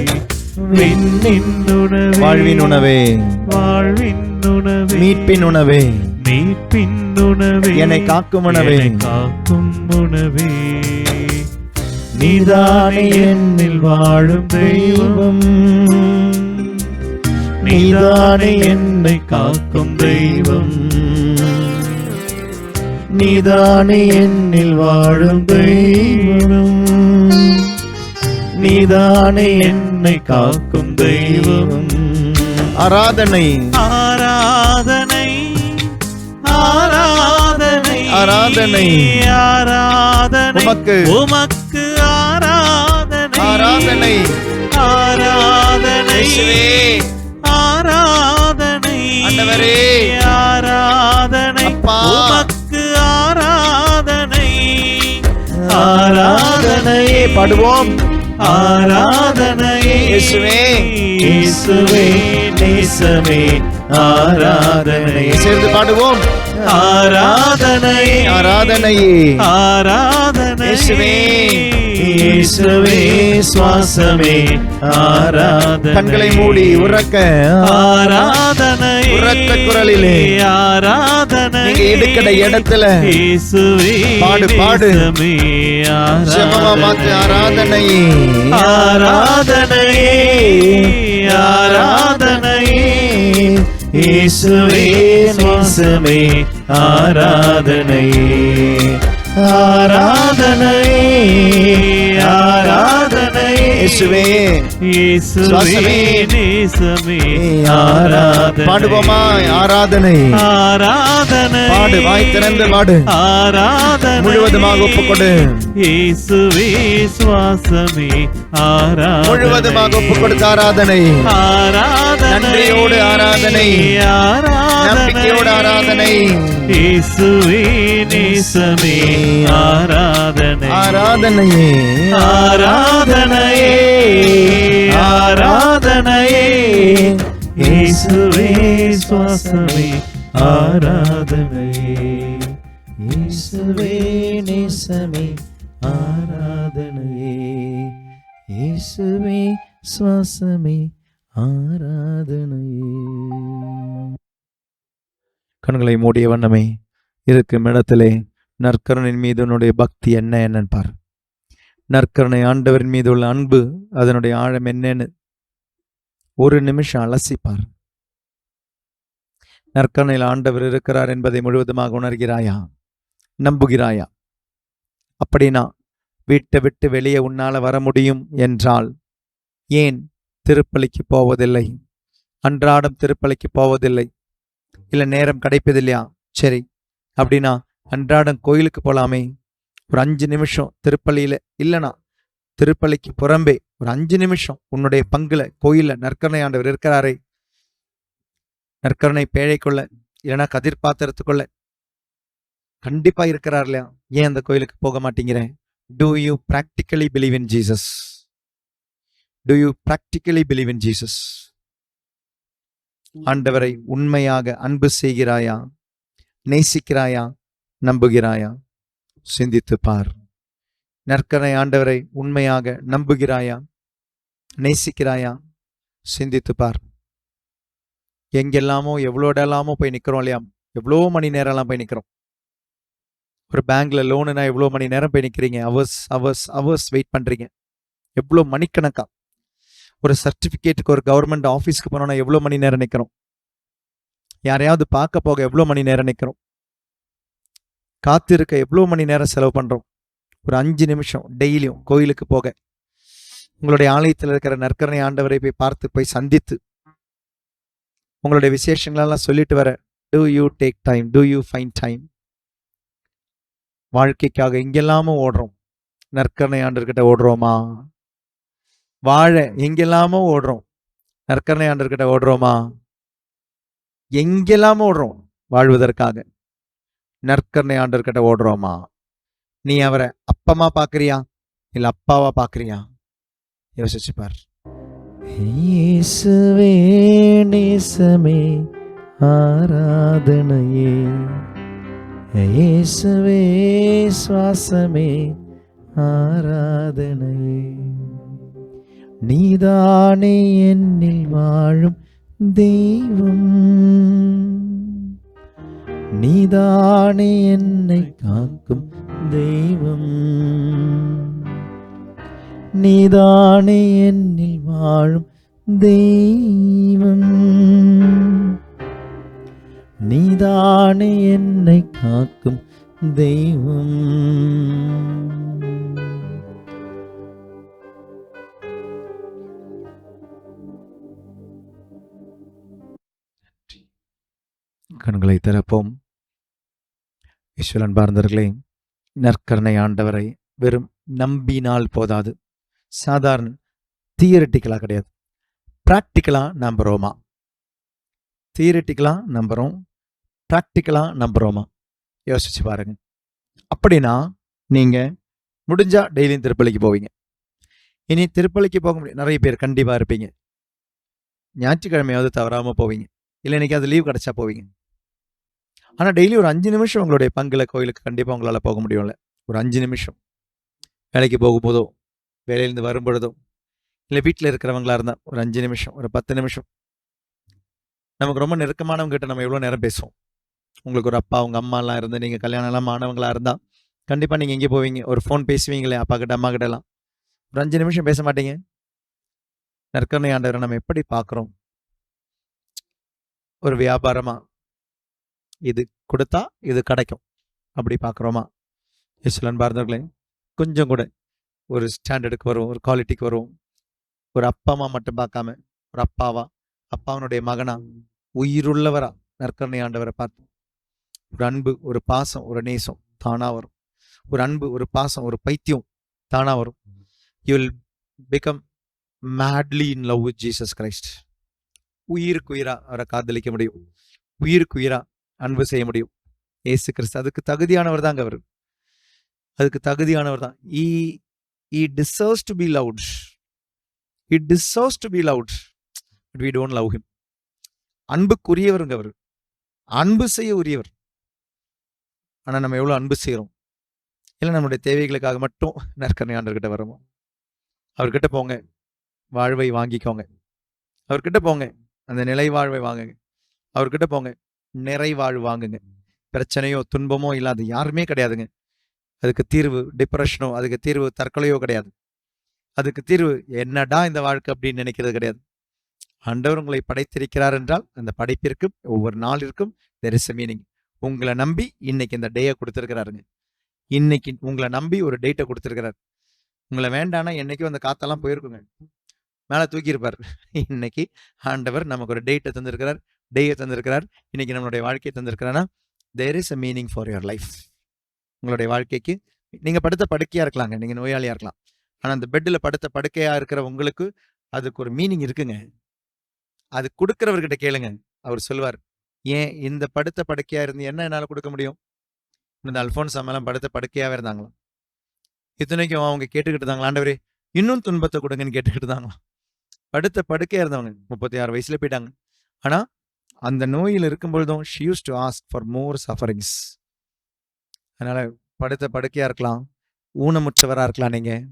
விண்ணின் உணவே வாழ்வின் உணவே வாழ்வின் உணவே மீட்பின் உணவே மீட்பின் உணவே என்னை காக்கும் உணவே என்னை காக்கும் உணவே நீதானே என்னில் வாழும் தெய்வம் நீதானே என்னை காக்கும் தெய்வம் நீதானே என்னில் வாழும் தெய்வம் நீதானே என்னை காக்கும் தெய்வம் ஆராதனை ஆராதனை ஆராதனை ஆராதனை ஆராதனை உமக்கு உமக்கு ஆராதனை ஆராதனை ஆராதனை இயேசுவே ஆராதனை ஆண்டவரே ஆராதனை அப்பா உமக்கு ஆராதனை ஆராதனையே பாடுவோம் ஆராதனையே இயேசுவே இயேசுவே நேசமே ஆராதனை சேர்ந்து பாடுவோம் ஆராதனையே ஆராதனையே ஆராதனை இயேசுவே இயேசுவே சுவாசமே ஆராதனை கண்களை மூடி உறக்க ஆராதனை உரத்த குரலிலே ஆராதனை நீங்க எடுக்கிற இடத்துல இயேசுவே பாடு பாடு நேசமே ஜெபமா மாத்து ஆராதனையே ஆராதனையே ஆராதனையே இயேசுவே நேசமே ஆராதனையே ஆராதனை ஆராதனை இயேசுவே இயேசுவே சுவாசமே. நேசமே ஆராதனை பாடுவோமா? ஆராதனை ஆராதனை பாடு, வாய் திறந்து பாடு, ஆராதனை முழுவதுமாக ஒப்புக்கொடு, இயேசுவே சுவாசமே ஆராதனை முழுவதுமாக ஒப்புக் கொடுத்த ஆராதனை, ஆராதனை நன்றியோடு ஆராதனை, நம்பிக்கையோடு ஆராதனை, இயேசுவே நேசமே ஆராதனை ஆராதனையே ஆராதனையே ஆராதனையே இயேசுவே சுவாசமே ஆராதனையே இயேசுவே நேசமே ஆராதனையே, இயேசுவே சுவாசமே ஆராதனையே. கண்களை மூடிய வண்ணமே இருக்கும் இடத்திலே நற்கருணையின் மீது உன்னுடைய பக்தி என்னன்னு பார். நற்கருணை ஆண்டவரின் மீது உள்ள அன்பு, அதனுடைய ஆழம் என்னன்னு ஒரு நிமிஷம் அலசிப்பார். நற்கருணையில் ஆண்டவர் இருக்கிறார் என்பதை முழுவதுமாக உணர்கிறாயா? நம்புகிறாயா? அப்படின்னா வீட்டை விட்டு வெளியே உன்னால வர முடியும் என்றால் ஏன் திருப்பலிக்கு போவதில்லை? அன்றாடம் திருப்பலிக்கு போவதில்லை, இல்லை நேரம் கிடைப்பதில்லையா? சரி, அப்படின்னா அன்றாடம் கோயிலுக்கு போகலாமே. ஒரு 5 நிமிஷம் திருப்பலியில், இல்லைனா திருப்பலிக்கு புறம்பே ஒரு 5 நிமிஷம் உன்னுடைய பங்குல கோயில்ல நற்கருணை ஆண்டவர் இருக்கிறாரே, நற்கருணை பேழைக்குள்ள இல்லைனா கதிர் பாத்திரத்துக்குள்ள கண்டிப்பா இருக்கிறார் இல்லையா? ஏன் அந்த கோயிலுக்கு போக மாட்டேங்கிறேன்? Do you practically believe in Jesus? Do you practically believe in Jesus? ஆண்டவரை உண்மையாக அன்பு செய்கிறாயா? நேசிக்கிறாயா? நம்புகிறாயா? சிந்தித்து பார். நற்கருணை ஆண்டவரை உண்மையாக நம்புகிறாயா? நேசிக்கிறாயா? சிந்தித்து பார். எங்கெல்லாமோ எவ்வளோடெல்லாமோ போய் நிற்கிறோம் இல்லையா? எவ்வளோ மணி நேரம்லாம் போய் நிற்கிறோம். ஒரு பேங்க்ல லோனுனா எவ்வளோ மணி நேரம் போய் நிற்கிறீங்க? அவர்ஸ் வெயிட் பண்ணுறீங்க. எவ்வளோ மணிக்கணக்கா? ஒரு சர்டிஃபிகேட்டுக்கு ஒரு கவர்மெண்ட் ஆஃபீஸ்க்கு போனோன்னா எவ்வளோ மணி நேரம் நிற்கிறோம்? யாரையாவது பார்க்க போக எவ்வளோ மணி நேரம் நிற்கிறோம்? காத்திருக்க எவ்வளோ மணி நேரம் செலவு பண்ணுறோம்? ஒரு 5 நிமிஷம் டெய்லியும் கோயிலுக்கு போக, உங்களுடைய ஆலயத்தில் இருக்கிற நற்கருணை ஆண்டவரை போய் பார்த்து போய் சந்தித்து உங்களுடைய விசேஷங்களெல்லாம் சொல்லிட்டு வர. Do you take time? Do you find time? வாழ்க்கைக்காக எங்கெல்லாமோ ஓடுறோம், நற்கருணை ஆண்டவர்கிட்ட ஓடுறோமா? வாழ எங்கெல்லாமோ ஓடுறோம், நற்கருணை ஆண்டவர்கிட்ட ஓடுறோமா? எங்கெல்லாமோ ஓடுறோம் வாழ்வதற்காக, நற்கருணை ஆண்டவர்கிட்ட ஓடுறோமா? நீ அவரை அப்பமா பாக்குறியா இல்ல அப்பாவா பாக்குறியா? யோசிச்சு பார். இயேசுவே நேசமே ஆராதனையே, இயேசுவே சுவாசமே ஆராதனையே, நீதானே என்னில் வாழும் தெய்வம், நீதானே என்னை காக்கும் தெய்வம், நீதானே என்னில் வாழும் தெய்வம், நீதானே என்னை காக்கும் தெய்வம். கண்களை திறப்போம். ஈஸ்வரன் பார்ந்தவர்களே, நற்கருணை ஆண்டவரை வெறும் நம்பினால் போதாது. சாதாரண தியரிட்டிக்கலாக கிடையாது, ப்ராக்டிக்கலாக நம்புகிறோமா? தியரிட்டிக்கலாக நம்புகிறோம், ப்ராக்டிக்கலாக நம்புகிறோமா? யோசிச்சு பாருங்க. அப்படின்னா நீங்கள் முடிஞ்சா டெய்லியும் திருப்பலிக்கு போவீங்க. இனி திருப்பலிக்கு போக முடியும் நிறைய பேர் கண்டிப்பாக இருப்பீங்க. ஞாயிற்றுக்கிழமையாவது தவறாமல் போவீங்க, இல்லை இன்னைக்கு அது லீவ் கிடச்சா போவீங்க. ஆனால் டெய்லி ஒரு 5 நிமிஷம் உங்களுடைய பங்குல கோயிலுக்கு கண்டிப்பாக உங்களால் போக முடியும்ல. ஒரு 5 நிமிஷம் வேலைக்கு போகும்போதோ, வேலையிலேருந்து வரும்பொழுதோ, இல்லை வீட்டில் இருக்கிறவங்களா இருந்தால் ஒரு 5 நிமிஷம், ஒரு 10 நிமிஷம். நமக்கு ரொம்ப நெருக்கமானவங்க கிட்ட நம்ம எவ்வளோ நேரம் பேசுவோம்? உங்களுக்கு ஒரு அப்பா, உங்கள் அம்மாலாம் இருந்து நீங்கள் கல்யாணம்லாம் ஆனவங்களாக இருந்தால் கண்டிப்பாக நீங்கள் எங்கே போவீங்க? ஒரு ஃபோன் பேசுவீங்களே அப்பா கிட்ட, அம்மா கிட்டலாம். ஒரு 5 நிமிஷம் பேச மாட்டீங்க? நற்கருணை ஆண்டவரை நம்ம எப்படி பார்க்குறோம்? ஒரு வியாபாரமா, இது கொடுத்தா இது கிடைக்கும் அப்படி பார்க்குறோமா? இஸ்லான் பார்ந்தவர்களே, கொஞ்சம் கூட ஒரு ஸ்டாண்டர்டுக்கு வரும், ஒரு குவாலிட்டிக்கு வரும். ஒரு அப்பா அம்மா மட்டும் பார்க்காம, ஒரு அப்பாவா, அப்பாவனுடைய மகனா, உயிருள்ளவரா, நற்கருணை ஆண்டவரை பார்த்து ஒரு அன்பு, ஒரு பாசம், ஒரு நேசம் தானா வரும். ஒரு அன்பு, ஒரு பாசம், ஒரு பைத்தியம் தானா வரும். You will become madly in love with Jesus Christ. உயிருக்கு உயிரா அவரை காதலிக்க முடியும், உயிருக்கு உயிரா அன்பு செய்ய முடியும். இயேசு கிறிஸ்து அதுக்கு தகுதியானவர் தாங்க. அவர் அதுக்கு தகுதியானவர் தான். He deserves to be loved. He deserves to be loved. But we don't love him. அன்புக்குரியவருங்க அவர், அன்பு செய்ய உரியவர். ஆனா நம்ம எவ்வளவு அன்பு செய்யறோம்? இல்லை நம்மளுடைய தேவைகளுக்காக மட்டும் நற்கருணை ஆண்டவர்கிட்ட வரோமோ? அவர்கிட்ட போங்க, வாழ்வை வாங்கிக்கோங்க. அவர்கிட்ட போங்க, அந்த நிலை வாழ்வை வாங்குங்க. அவர்கிட்ட போங்க, நிறைவாழ்வு வாங்குங்க. பிரச்சனையோ துன்பமோ இல்லாத யாருமே கிடையாதுங்க. அதுக்கு தீர்வு டிப்ரெஷனோ, அதுக்கு தீர்வு தற்கொலையோ கிடையாது. அதுக்கு தீர்வு என்னடா இந்த வாழ்க்கை அப்படின்னு நினைக்கிறது கிடையாது. ஆண்டவர் உங்களை படைத்திருக்கிறார் என்றால் அந்த படைப்பிற்கும் ஒவ்வொரு நாளிற்கும் there is a meaning. உங்களை நம்பி இன்னைக்கு இந்த டேயை கொடுத்துருக்கிறாருங்க. இன்னைக்கு உங்களை நம்பி ஒரு டேட்டை கொடுத்துருக்கிறார். உங்களை வேண்டானா என்னைக்கும் அந்த காத்தெல்லாம் போயிருக்குங்க, மேலே தூக்கியிருப்பார். இன்னைக்கு ஆண்டவர் நமக்கு ஒரு டேட்டை தந்திருக்கிறார், டேயை தந்திருக்கிறார். இன்னைக்கு நம்மளுடைய வாழ்க்கையை தந்திருக்கிறான்னா there is a meaning for your life. உங்களுடைய வாழ்க்கைக்கு நீங்கள் படுத்த படுக்கையாக இருக்கலாங்க, நீங்கள் நோயாளியாக இருக்கலாம். ஆனால் அந்த பெட்டில் படுத்த படுக்கையாக இருக்கிற உங்களுக்கு அதுக்கு ஒரு மீனிங் இருக்குங்க. அது கொடுக்குறவர்கிட்ட கேளுங்க, அவர் சொல்லுவார். ஏன் இந்த படுத்த படுக்கையாக இருந்து என்ன என்னால் கொடுக்க முடியும்? இந்த அல்ஃபோன்ஸ் அம்மெல்லாம் படுத்த படுக்கையாகவே இருந்தாங்களாம். இத்தனைக்கும் அவங்க கேட்டுக்கிட்டு இருந்தாங்களா, ஆண்டவரே இன்னும் துன்பத்தை கொடுங்கன்னு கேட்டுக்கிட்டு இருந்தாங்களாம். படுத்த படுக்கையாக இருந்தவங்க 36 வயசுல போயிட்டாங்க. ஆனால் அந்த நோயில் இருக்கும்பொழுதும் she used to ask for more sufferings. அதனால படுத்த படுக்கையாக இருக்கலாம், ஊனமுற்றவராக இருக்கலாம், நீங்கள்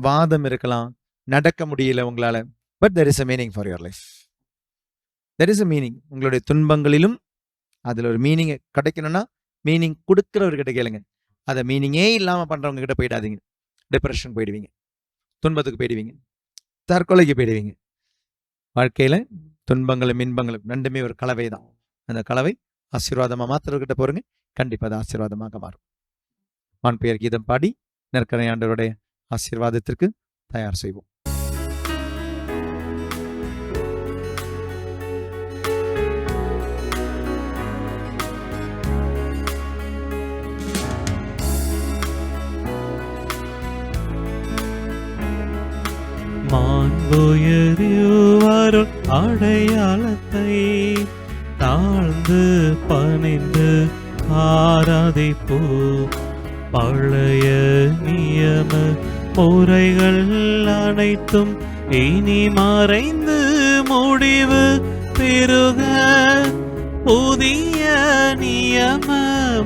வாதம் இருக்கலாம், நடக்க முடியல உங்களால். But there is a meaning for your life. there is a meaning. உங்களுடைய துன்பங்களிலும் அதில் ஒரு மீனிங் கிடைக்கணும்னா மீனிங் கொடுக்குறவர்கிட்ட கேளுங்க. அதை மீனிங்கே இல்லாமல் பண்ணுறவங்க கிட்ட போயிடாதீங்க. டிப்ரெஷன் போயிடுவீங்க, துன்பத்துக்கு போயிடுவீங்க, தற்கொலைக்கு போயிடுவீங்க. வாழ்க்கையில் துன்பங்களும் இன்பங்களும் ரெண்டுமே ஒரு கலவை தான். அந்த கலவை ஆசீர்வாதமாக மாத்திரக்கிட்ட போகிறங்க, கண்டிப்பாக அது ஆசீர்வாதமாக மாறும். வான்பெயர் கீதம் பாடி நற்கருணை ஆண்டவருடைய ஆசீர்வாதத்திற்கு தயார் செய்வோம். மாண்புயரிவருள் அடையாளத்தை தாழ்ந்து பணிந்து ஆராதிப்போ. பழைய நியம முறைகள் அனைத்தும் இனி மறைந்து முடிவு பெருக. புதிய நியம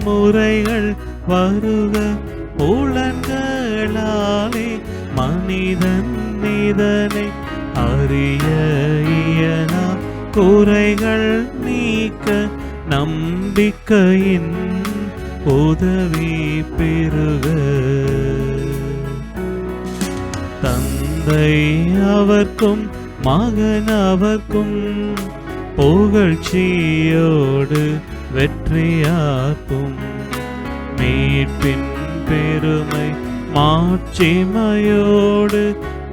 முறைகள் வருக. புலன்களாலே மனிதன் இதனை அறிய இயலா. குறைகள் நீக்க நம்பிக்கையின் உதவி பெருக. தந்தை அவர்க்கும் மகன் அவர்க்கும் புகழ்ச்சியோடு வெற்றியாக்கும். மீட்பின் பெருமை மாட்சிமையோடு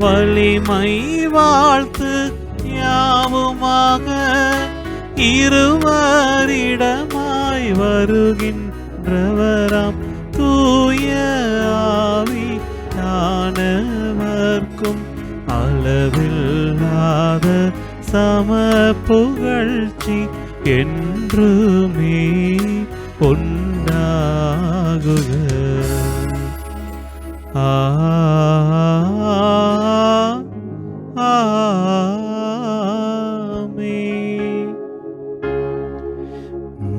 வலிமை வாழ்த்து யாவுமாக. இருவரிடமாய் வருகின்றவராம் தூய ஆவி ஞானவர்க்கும் அளவில்லாத சம புகழ்ச்சி என்றுமே உண்டாகுக.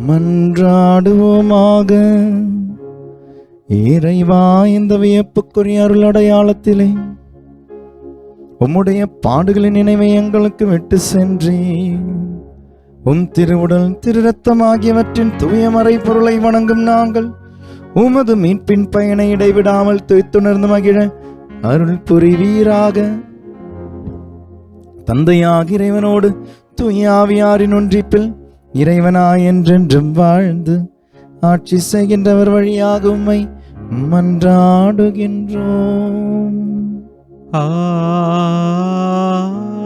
மன்றாடுவோமாக. இறைவா, இந்த வியப்புக்குரிய அருள் அடையாளத்திலே உம்முடைய பாடுகளின் நினைவை எங்களுக்கு விட்டு சென்றே உம் திருவுடல் திரு ரத்தம் ஆகியவற்றின் தூயமறை பொருளை வணங்கும் நாங்கள் உமது மீட்பின் பயனை இடைவிடாமல் துய்த்துணர்ந்து மகிழ அருள் புரிவீராக. தந்தையாக இறைவனோடு தூய ஆவியாரின் ஒன்றிப்பில் இறைவனாய் என்றென்றும் வாழ்ந்து ஆட்சி செய்கின்றவர் வழியாக உம்மை மன்றாடுகின்றோம். ஆமென்.